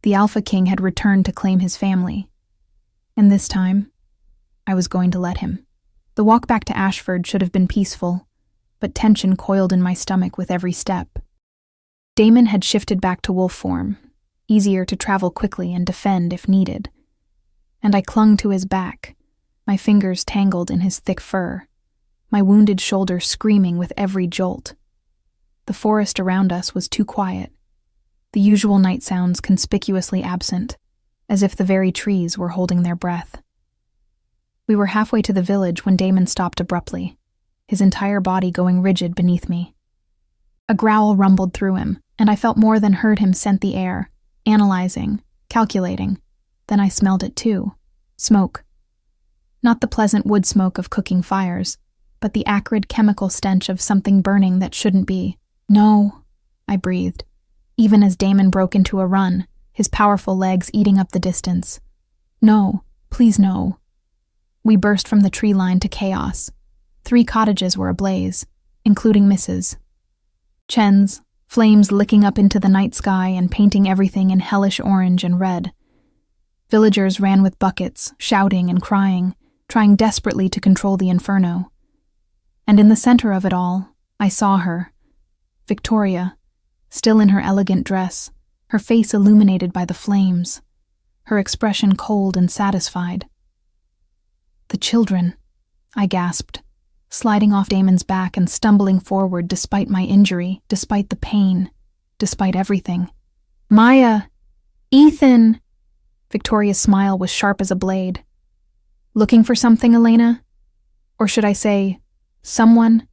the Alpha King had returned to claim his family. And this time, I was going to let him. The walk back to Ashford should have been peaceful, but tension coiled in my stomach with every step. Damon had shifted back to wolf form, easier to travel quickly and defend if needed. And I clung to his back, my fingers tangled in his thick fur, my wounded shoulder screaming with every jolt. The forest around us was too quiet, the usual night sounds conspicuously absent, as if the very trees were holding their breath. We were halfway to the village when Damon stopped abruptly, his entire body going rigid beneath me. A growl rumbled through him, and I felt more than heard him scent the air, analyzing, calculating. Then I smelled it too. Smoke. Not the pleasant wood smoke of cooking fires, but the acrid chemical stench of something burning that shouldn't be. No, I breathed, even as Damon broke into a run, his powerful legs eating up the distance. No, please no. We burst from the tree line to chaos. 3 cottages were ablaze, including Mrs. Chen's, flames licking up into the night sky and painting everything in hellish orange and red. Villagers ran with buckets, shouting and crying, trying desperately to control the inferno. And in the center of it all, I saw her, Victoria, still in her elegant dress, her face illuminated by the flames, her expression cold and satisfied. "The children," I gasped, sliding off Damon's back and stumbling forward despite my injury, despite the pain, despite everything. "Maya! Ethan!" Victoria's smile was sharp as a blade. "Looking for something, Elena? Or should I say, someone?"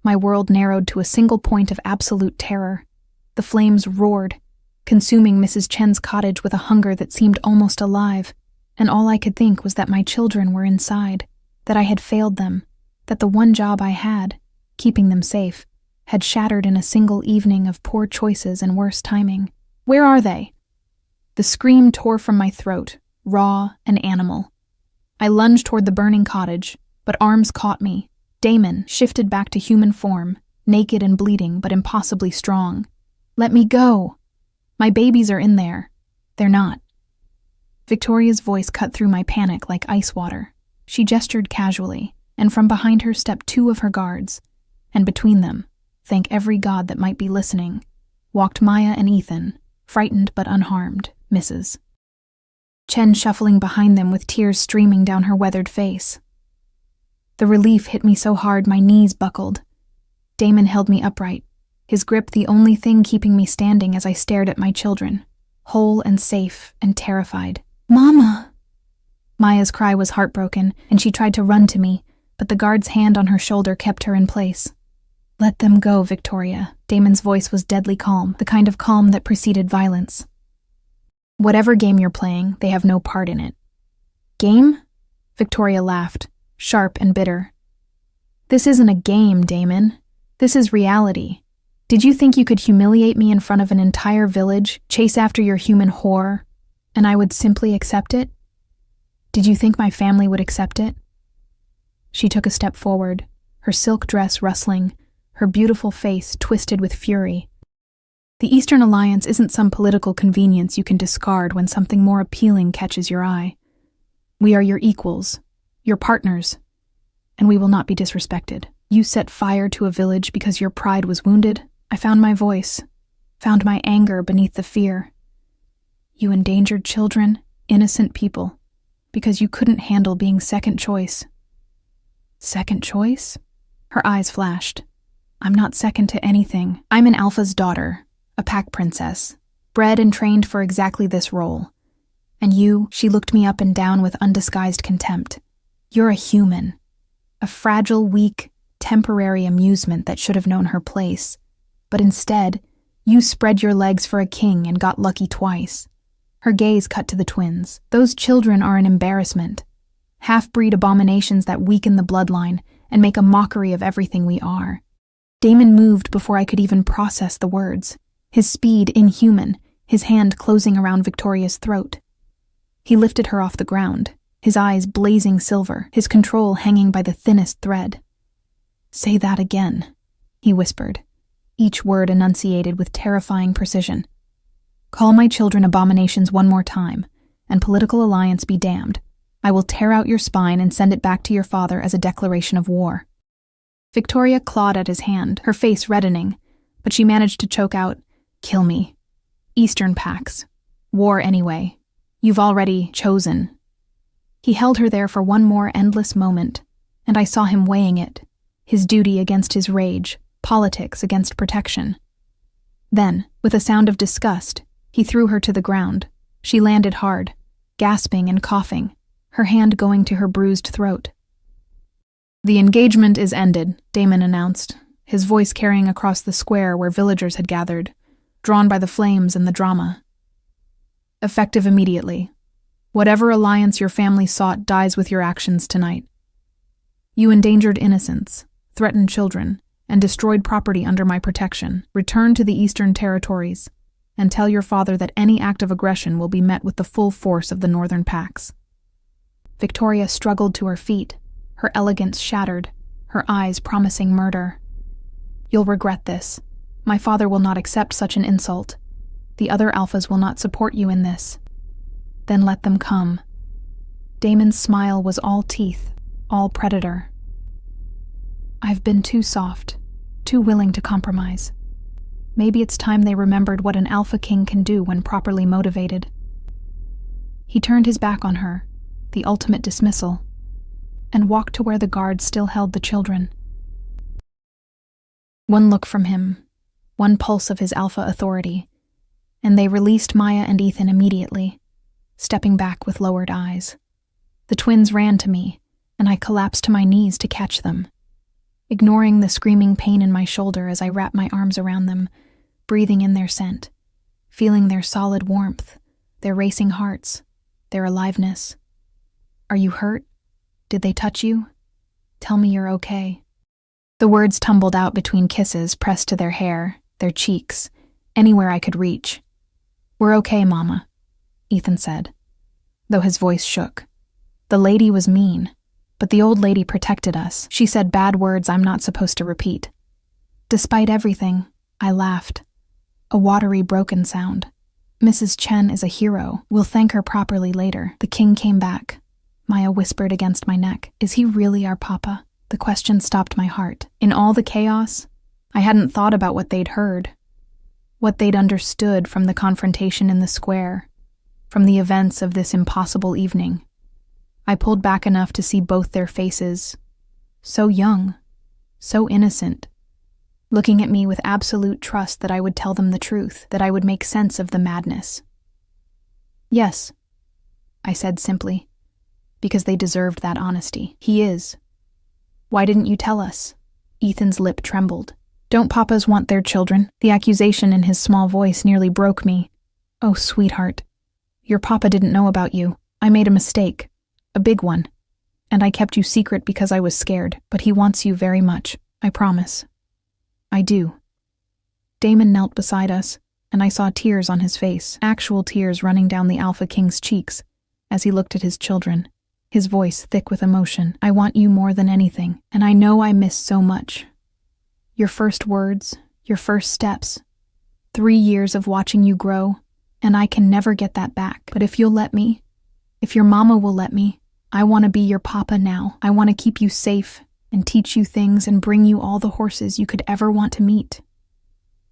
My world narrowed to a single point of absolute terror. The flames roared, consuming Mrs. Chen's cottage with a hunger that seemed almost alive, and all I could think was that my children were inside, that I had failed them, that the one job I had, keeping them safe, had shattered in a single evening of poor choices and worse timing. "Where are they?" The scream tore from my throat, raw and animal. I lunged toward the burning cottage, but arms caught me. Damon shifted back to human form, naked and bleeding but impossibly strong. "Let me go! My babies are in there." "They're not." Victoria's voice cut through my panic like ice water. She gestured casually, and from behind her stepped 2 of her guards, and between them, thank every god that might be listening, walked Maya and Ethan, frightened but unharmed, Mrs. Chen shuffling behind them with tears streaming down her weathered face. The relief hit me so hard my knees buckled. Damon held me upright, his grip the only thing keeping me standing as I stared at my children, whole and safe and terrified. "Mama!" Maya's cry was heartbroken, and she tried to run to me, but the guard's hand on her shoulder kept her in place. "Let them go, Victoria." Damon's voice was deadly calm, the kind of calm that preceded violence. "Whatever game you're playing, they have no part in it." "Game?" Victoria laughed, sharp and bitter. "This isn't a game, Damon. This is reality. Did you think you could humiliate me in front of an entire village, chase after your human whore, and I would simply accept it? Did you think my family would accept it?" She took a step forward, her silk dress rustling, her beautiful face twisted with fury. The Eastern Alliance isn't some political convenience you can discard when something more appealing catches your eye. We are your equals, your partners, and we will not be disrespected. You set fire to a village because your pride was wounded. I found my voice, found my anger beneath the fear. You endangered children, innocent people, because you couldn't handle being second choice. Second choice? Her eyes flashed. I'm not second to anything. I'm an alpha's daughter, a pack princess, bred and trained for exactly this role. And you, she looked me up and down with undisguised contempt. You're a human, a fragile, weak, temporary amusement that should have known her place. But instead, you spread your legs for a king and got lucky twice. Her gaze cut to the twins. Those children are an embarrassment. Half-breed abominations that weaken the bloodline and make a mockery of everything we are. Damon moved before I could even process the words, his speed inhuman, his hand closing around Victoria's throat. He lifted her off the ground, his eyes blazing silver, his control hanging by the thinnest thread. "Say that again," he whispered, each word enunciated with terrifying precision. "Call my children abominations one more time, and political alliance be damned. I will tear out your spine and send it back to your father as a declaration of war." Victoria clawed at his hand, her face reddening, but she managed to choke out, "Kill me. Eastern packs. War anyway. You've already chosen." He held her there for one more endless moment, and I saw him weighing it, his duty against his rage, politics against protection. Then, with a sound of disgust, he threw her to the ground. She landed hard, gasping and coughing, her hand going to her bruised throat. "The engagement is ended," Damon announced, his voice carrying across the square where villagers had gathered, drawn by the flames and the drama. Effective immediately. Whatever alliance your family sought dies with your actions tonight. You endangered innocents, threatened children, and destroyed property under my protection. Return to the Eastern Territories and tell your father that any act of aggression will be met with the full force of the Northern Pacts. Victoria struggled to her feet, her elegance shattered, her eyes promising murder. You'll regret this. My father will not accept such an insult. The other alphas will not support you in this. Then let them come. Damon's smile was all teeth, all predator. I've been too soft, too willing to compromise. Maybe it's time they remembered what an alpha king can do when properly motivated. He turned his back on her, the ultimate dismissal, and walked to where the guards still held the children. One look from him, one pulse of his alpha authority, and they released Maya and Ethan immediately, stepping back with lowered eyes. The twins ran to me, and I collapsed to my knees to catch them, ignoring the screaming pain in my shoulder as I wrapped my arms around them, breathing in their scent, feeling their solid warmth, their racing hearts, their aliveness. Are you hurt? Did they touch you? Tell me you're okay. The words tumbled out between kisses pressed to their hair, their cheeks, anywhere I could reach. We're okay, Mama, Ethan said, though his voice shook. The lady was mean, but the old lady protected us. She said bad words I'm not supposed to repeat. Despite everything, I laughed. A watery, broken sound. Mrs. Chen is a hero. We'll thank her properly later. The king came back. Maya whispered against my neck. Is he really our papa? The question stopped my heart. In all the chaos, I hadn't thought about what they'd heard, what they'd understood from the confrontation in the square, from the events of this impossible evening. I pulled back enough to see both their faces, so young, so innocent, looking at me with absolute trust that I would tell them the truth, that I would make sense of the madness. Yes, I said simply, because they deserved that honesty. He is. Why didn't you tell us? Ethan's lip trembled. Don't papas want their children? The accusation in his small voice nearly broke me. Oh, sweetheart. Your papa didn't know about you. I made a mistake. A big one. And I kept you secret because I was scared, but he wants you very much. I promise. I do. Damon knelt beside us, and I saw tears on his face, actual tears running down the Alpha King's cheeks as he looked at his children. His voice thick with emotion. I want you more than anything, and I know I miss so much. Your first words, your first steps, 3 years of watching you grow, and I can never get that back. But if you'll let me, if your mama will let me, I want to be your papa now. I want to keep you safe and teach you things and bring you all the horses you could ever want to meet.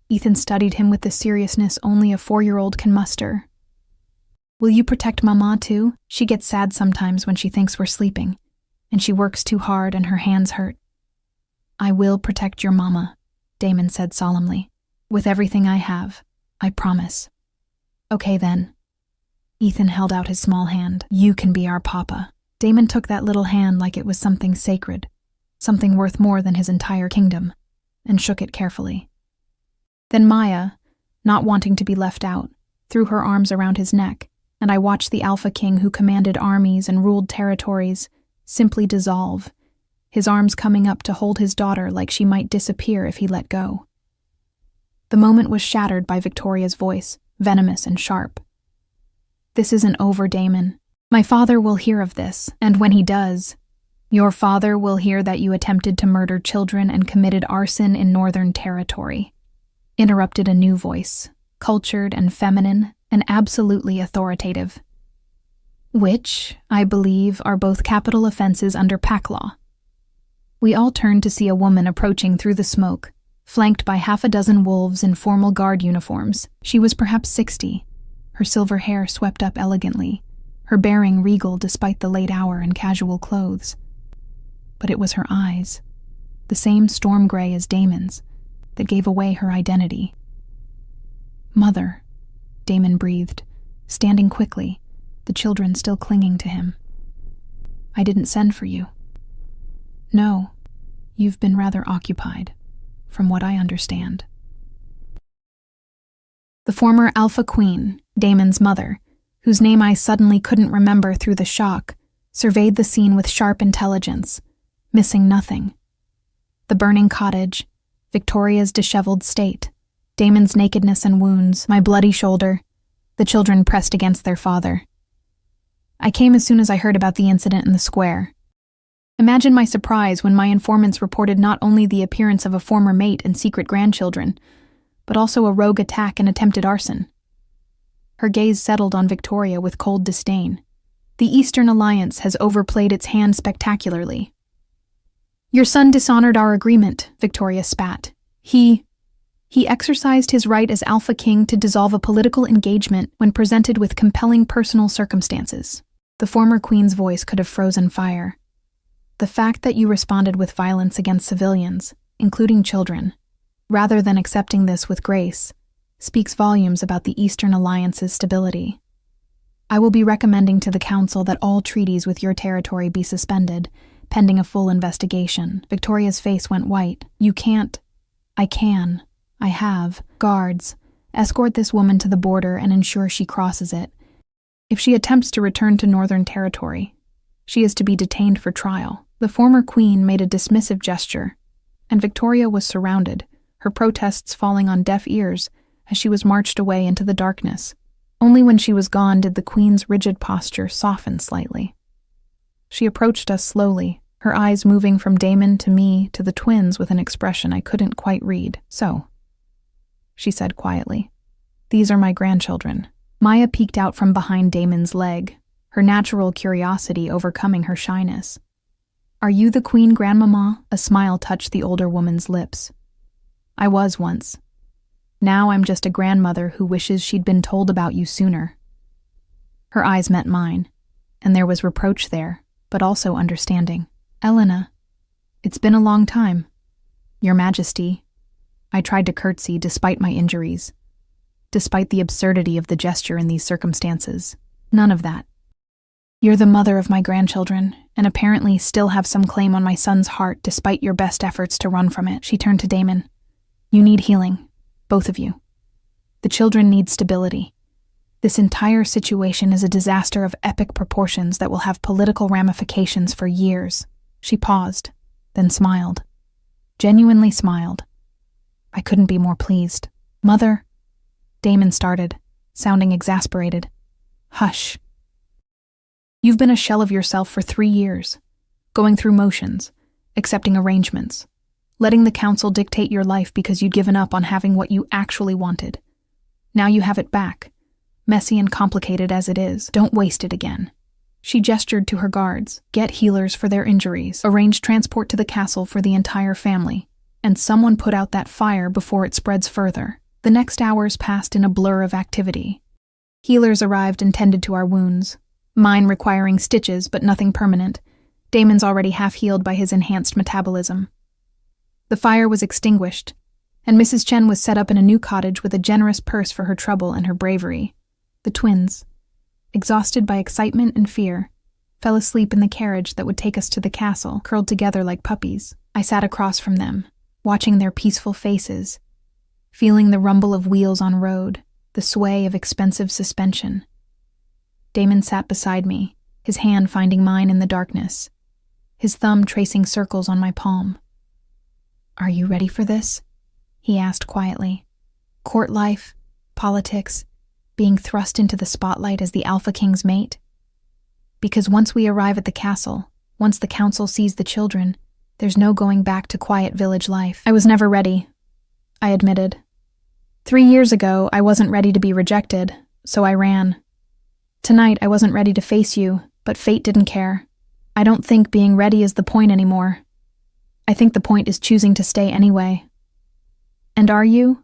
Ethan studied him with the seriousness only a 4-year-old can muster. Will you protect Mama too? She gets sad sometimes when she thinks we're sleeping, and she works too hard and her hands hurt. I will protect your Mama, Damon said solemnly. With everything I have, I promise. Okay then. Ethan held out his small hand. You can be our papa. Damon took that little hand like it was something sacred, something worth more than his entire kingdom, and shook it carefully. Then Maya, not wanting to be left out, threw her arms around his neck, and I watched the Alpha King who commanded armies and ruled territories simply dissolve, his arms coming up to hold his daughter like she might disappear if he let go. The moment was shattered by Victoria's voice, venomous and sharp. This isn't over, Damon. My father will hear of this, and when he does, your father will hear that you attempted to murder children and committed arson in Northern Territory. Interrupted a new voice, cultured and feminine, and absolutely authoritative. Which, I believe, are both capital offenses under pack law. We all turned to see a woman approaching through the smoke, flanked by 6 wolves in formal guard uniforms. She was perhaps 60, her silver hair swept up elegantly, her bearing regal despite the late hour and casual clothes. But it was her eyes, the same storm gray as Damon's, that gave away her identity. Mother, Damon breathed, standing quickly, the children still clinging to him. I didn't send for you. No, you've been rather occupied, from what I understand. The former Alpha Queen, Damon's mother, whose name I suddenly couldn't remember through the shock, surveyed the scene with sharp intelligence, missing nothing. The burning cottage, Victoria's disheveled state, Damon's nakedness and wounds, my bloody shoulder, the children pressed against their father. I came as soon as I heard about the incident in the square. Imagine my surprise when my informants reported not only the appearance of a former mate and secret grandchildren, but also a rogue attack and attempted arson. Her gaze settled on Victoria with cold disdain. The Eastern Alliance has overplayed its hand spectacularly. Your son dishonored our agreement, Victoria spat. He exercised his right as Alpha King to dissolve a political engagement when presented with compelling personal circumstances. The former queen's voice could have frozen fire. The fact that you responded with violence against civilians, including children, rather than accepting this with grace, speaks volumes about the Eastern Alliance's stability. I will be recommending to the Council that all treaties with your territory be suspended, pending a full investigation. Victoria's face went white. You can't. I can. I have. Guards, escort this woman to the border and ensure she crosses it. If she attempts to return to Northern Territory, she is to be detained for trial. The former queen made a dismissive gesture, and Victoria was surrounded, her protests falling on deaf ears as she was marched away into the darkness. Only when she was gone did the queen's rigid posture soften slightly. She approached us slowly, her eyes moving from Damon to me to the twins with an expression I couldn't quite read. So, she said quietly, these are my grandchildren. Maya peeked out from behind Damon's leg, her natural curiosity overcoming her shyness. Are you the queen, grandmama? A smile touched the older woman's lips. I was once. Now I'm just a grandmother who wishes she'd been told about you sooner. Her eyes met mine, and there was reproach there, but also understanding. Elena, it's been a long time. Your Majesty. I tried to curtsy despite my injuries, despite the absurdity of the gesture in these circumstances. None of that. You're the mother of my grandchildren, and apparently still have some claim on my son's heart despite your best efforts to run from it. She turned to Damon. You need healing, both of you. The children need stability. This entire situation is a disaster of epic proportions that will have political ramifications for years. She paused, then smiled. Genuinely smiled. I couldn't be more pleased. Mother, Damon started, sounding exasperated. Hush. You've been a shell of yourself for 3 years, going through motions, accepting arrangements, letting the council dictate your life because you'd given up on having what you actually wanted. Now you have it back, messy and complicated as it is. Don't waste it again. She gestured to her guards. Get healers for their injuries, arrange transport to the castle for the entire family, and someone put out that fire before it spreads further. The next hours passed in a blur of activity. Healers arrived and tended to our wounds, mine requiring stitches but nothing permanent. Damon's already half healed by his enhanced metabolism. The fire was extinguished, and Mrs. Chen was set up in a new cottage with a generous purse for her trouble and her bravery. The twins, exhausted by excitement and fear, fell asleep in the carriage that would take us to the castle, curled together like puppies. I sat across from them, watching their peaceful faces, feeling the rumble of wheels on road, the sway of expensive suspension. Damon sat beside me, his hand finding mine in the darkness, his thumb tracing circles on my palm. Are you ready for this? He asked quietly. Court life, politics, being thrust into the spotlight as the Alpha King's mate? Because once we arrive at the castle, once the council sees the children, there's no going back to quiet village life. I was never ready, I admitted. 3 years ago, I wasn't ready to be rejected, so I ran. Tonight, I wasn't ready to face you, but fate didn't care. I don't think being ready is the point anymore. I think the point is choosing to stay anyway. And are you?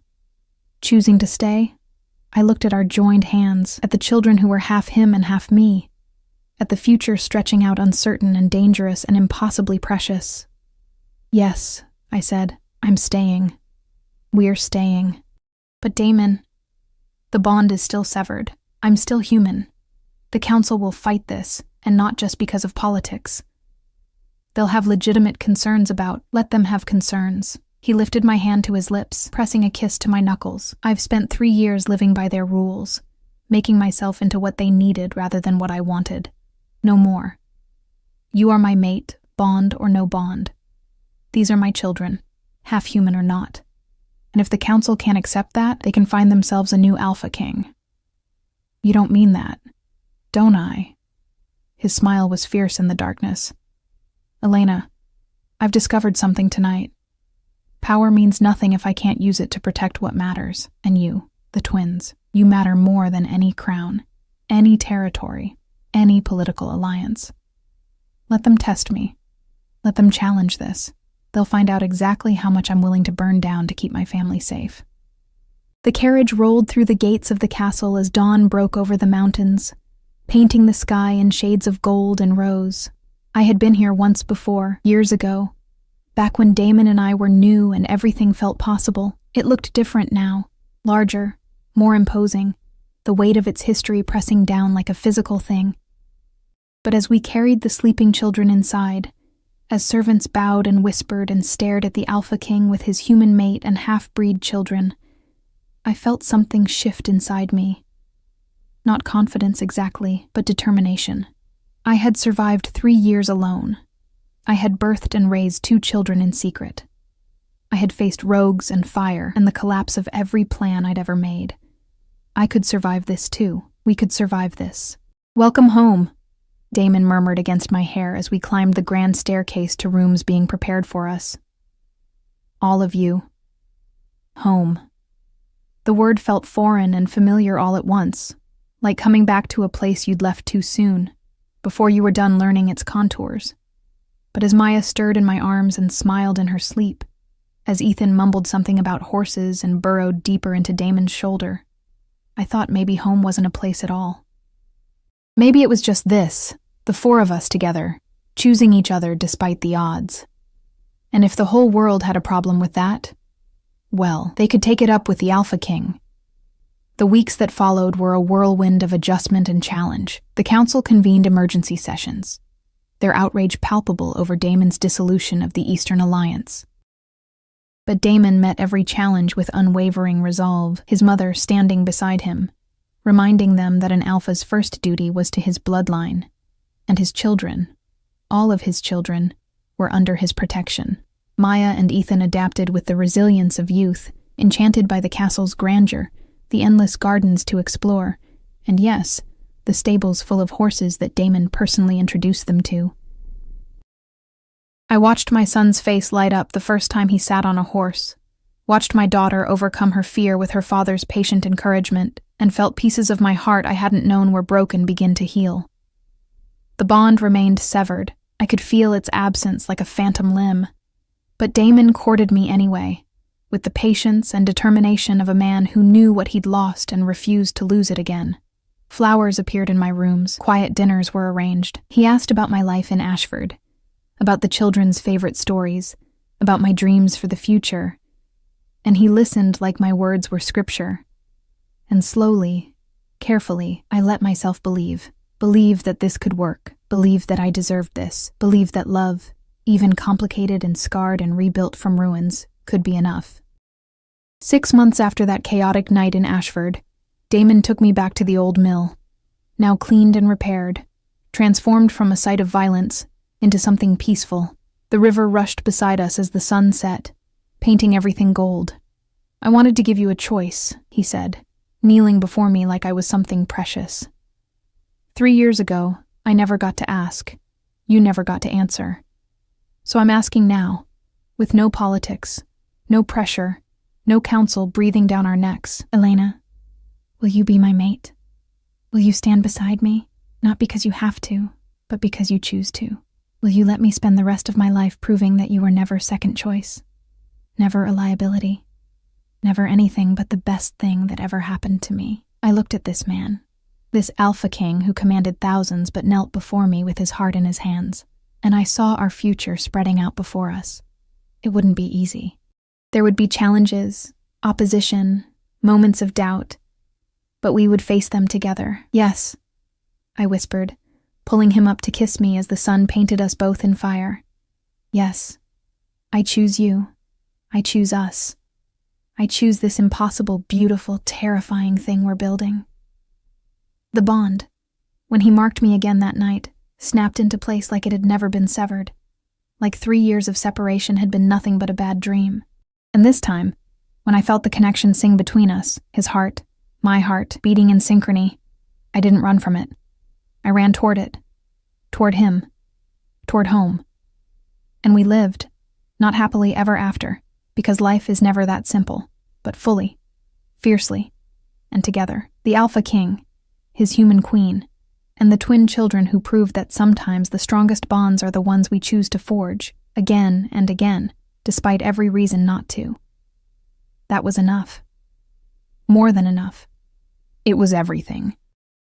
Choosing to stay? I looked at our joined hands, at the children who were half him and half me, at the future stretching out uncertain and dangerous and impossibly precious. Yes, I said, I'm staying. We're staying. But Damon, the bond is still severed. I'm still human. The council will fight this, and not just because of politics. They'll have legitimate concerns about, let them have concerns. He lifted my hand to his lips, pressing a kiss to my knuckles. I've spent 3 years living by their rules, making myself into what they needed rather than what I wanted. No more. You are my mate, bond or no bond. These are my children, half human or not. And if the council can't accept that, they can find themselves a new alpha king. You don't mean that, don't I? His smile was fierce in the darkness. Elena, I've discovered something tonight. Power means nothing if I can't use it to protect what matters. And you, the twins, you matter more than any crown, any territory, any political alliance. Let them test me. Let them challenge this. They'll find out exactly how much I'm willing to burn down to keep my family safe. The carriage rolled through the gates of the castle as dawn broke over the mountains, painting the sky in shades of gold and rose. I had been here once before, years ago, back when Damon and I were new and everything felt possible. It looked different now, larger, more imposing, the weight of its history pressing down like a physical thing. But as we carried the sleeping children inside, as servants bowed and whispered and stared at the Alpha King with his human mate and half-breed children, I felt something shift inside me. Not confidence exactly, but determination. I had survived 3 years alone. I had birthed and raised 2 children in secret. I had faced rogues and fire and the collapse of every plan I'd ever made. I could survive this too. We could survive this. Welcome home, Damon murmured against my hair as we climbed the grand staircase to rooms being prepared for us. All of you. Home. The word felt foreign and familiar all at once, like coming back to a place you'd left too soon, before you were done learning its contours. But as Maya stirred in my arms and smiled in her sleep, as Ethan mumbled something about horses and burrowed deeper into Damon's shoulder, I thought maybe home wasn't a place at all. Maybe it was just this, the 4 of us together, choosing each other despite the odds. And if the whole world had a problem with that, well, they could take it up with the Alpha King. The weeks that followed were a whirlwind of adjustment and challenge. The council convened emergency sessions, their outrage palpable over Damon's dissolution of the Eastern Alliance. But Damon met every challenge with unwavering resolve, his mother standing beside him, reminding them that an Alpha's first duty was to his bloodline, and his children, all of his children, were under his protection. Maya and Ethan adapted with the resilience of youth, enchanted by the castle's grandeur, the endless gardens to explore, and yes, the stables full of horses that Damon personally introduced them to. I watched my son's face light up the first time he sat on a horse, watched my daughter overcome her fear with her father's patient encouragement, and felt pieces of my heart I hadn't known were broken begin to heal. The bond remained severed. I could feel its absence like a phantom limb. But Damon courted me anyway, with the patience and determination of a man who knew what he'd lost and refused to lose it again. Flowers appeared in my rooms, quiet dinners were arranged. He asked about my life in Ashford, about the children's favorite stories, about my dreams for the future, and he listened like my words were scripture. And slowly, carefully, I let myself believe that this could work, believe that I deserved this, believe that love, even complicated and scarred and rebuilt from ruins, could be enough. 6 months after that chaotic night in Ashford, Damon took me back to the old mill, now cleaned and repaired, transformed from a site of violence into something peaceful. The river rushed beside us as the sun set, painting everything gold. I wanted to give you a choice, he said, kneeling before me like I was something precious. 3 years ago, I never got to ask. You never got to answer. So I'm asking now, with no politics, no pressure, no council breathing down our necks. Elena, will you be my mate? Will you stand beside me, not because you have to, but because you choose to? Will you let me spend the rest of my life proving that you were never second choice, never a liability, never anything but the best thing that ever happened to me? I looked at this man, this Alpha King who commanded thousands but knelt before me with his heart in his hands, and I saw our future spreading out before us. It wouldn't be easy. There would be challenges, opposition, moments of doubt, but we would face them together. Yes, I whispered, pulling him up to kiss me as the sun painted us both in fire. Yes, I choose you. I choose us. I choose this impossible, beautiful, terrifying thing we're building. The bond, when he marked me again that night, snapped into place like it had never been severed. Like 3 years of separation had been nothing but a bad dream. And this time, when I felt the connection sing between us, his heart, my heart, beating in synchrony, I didn't run from it. I ran toward it. Toward him. Toward home. And we lived, not happily ever after, because life is never that simple, but fully, fiercely, and together. The Alpha King, his human queen, and the twin children who proved that sometimes the strongest bonds are the ones we choose to forge, again and again, despite every reason not to. That was enough. More than enough. It was everything.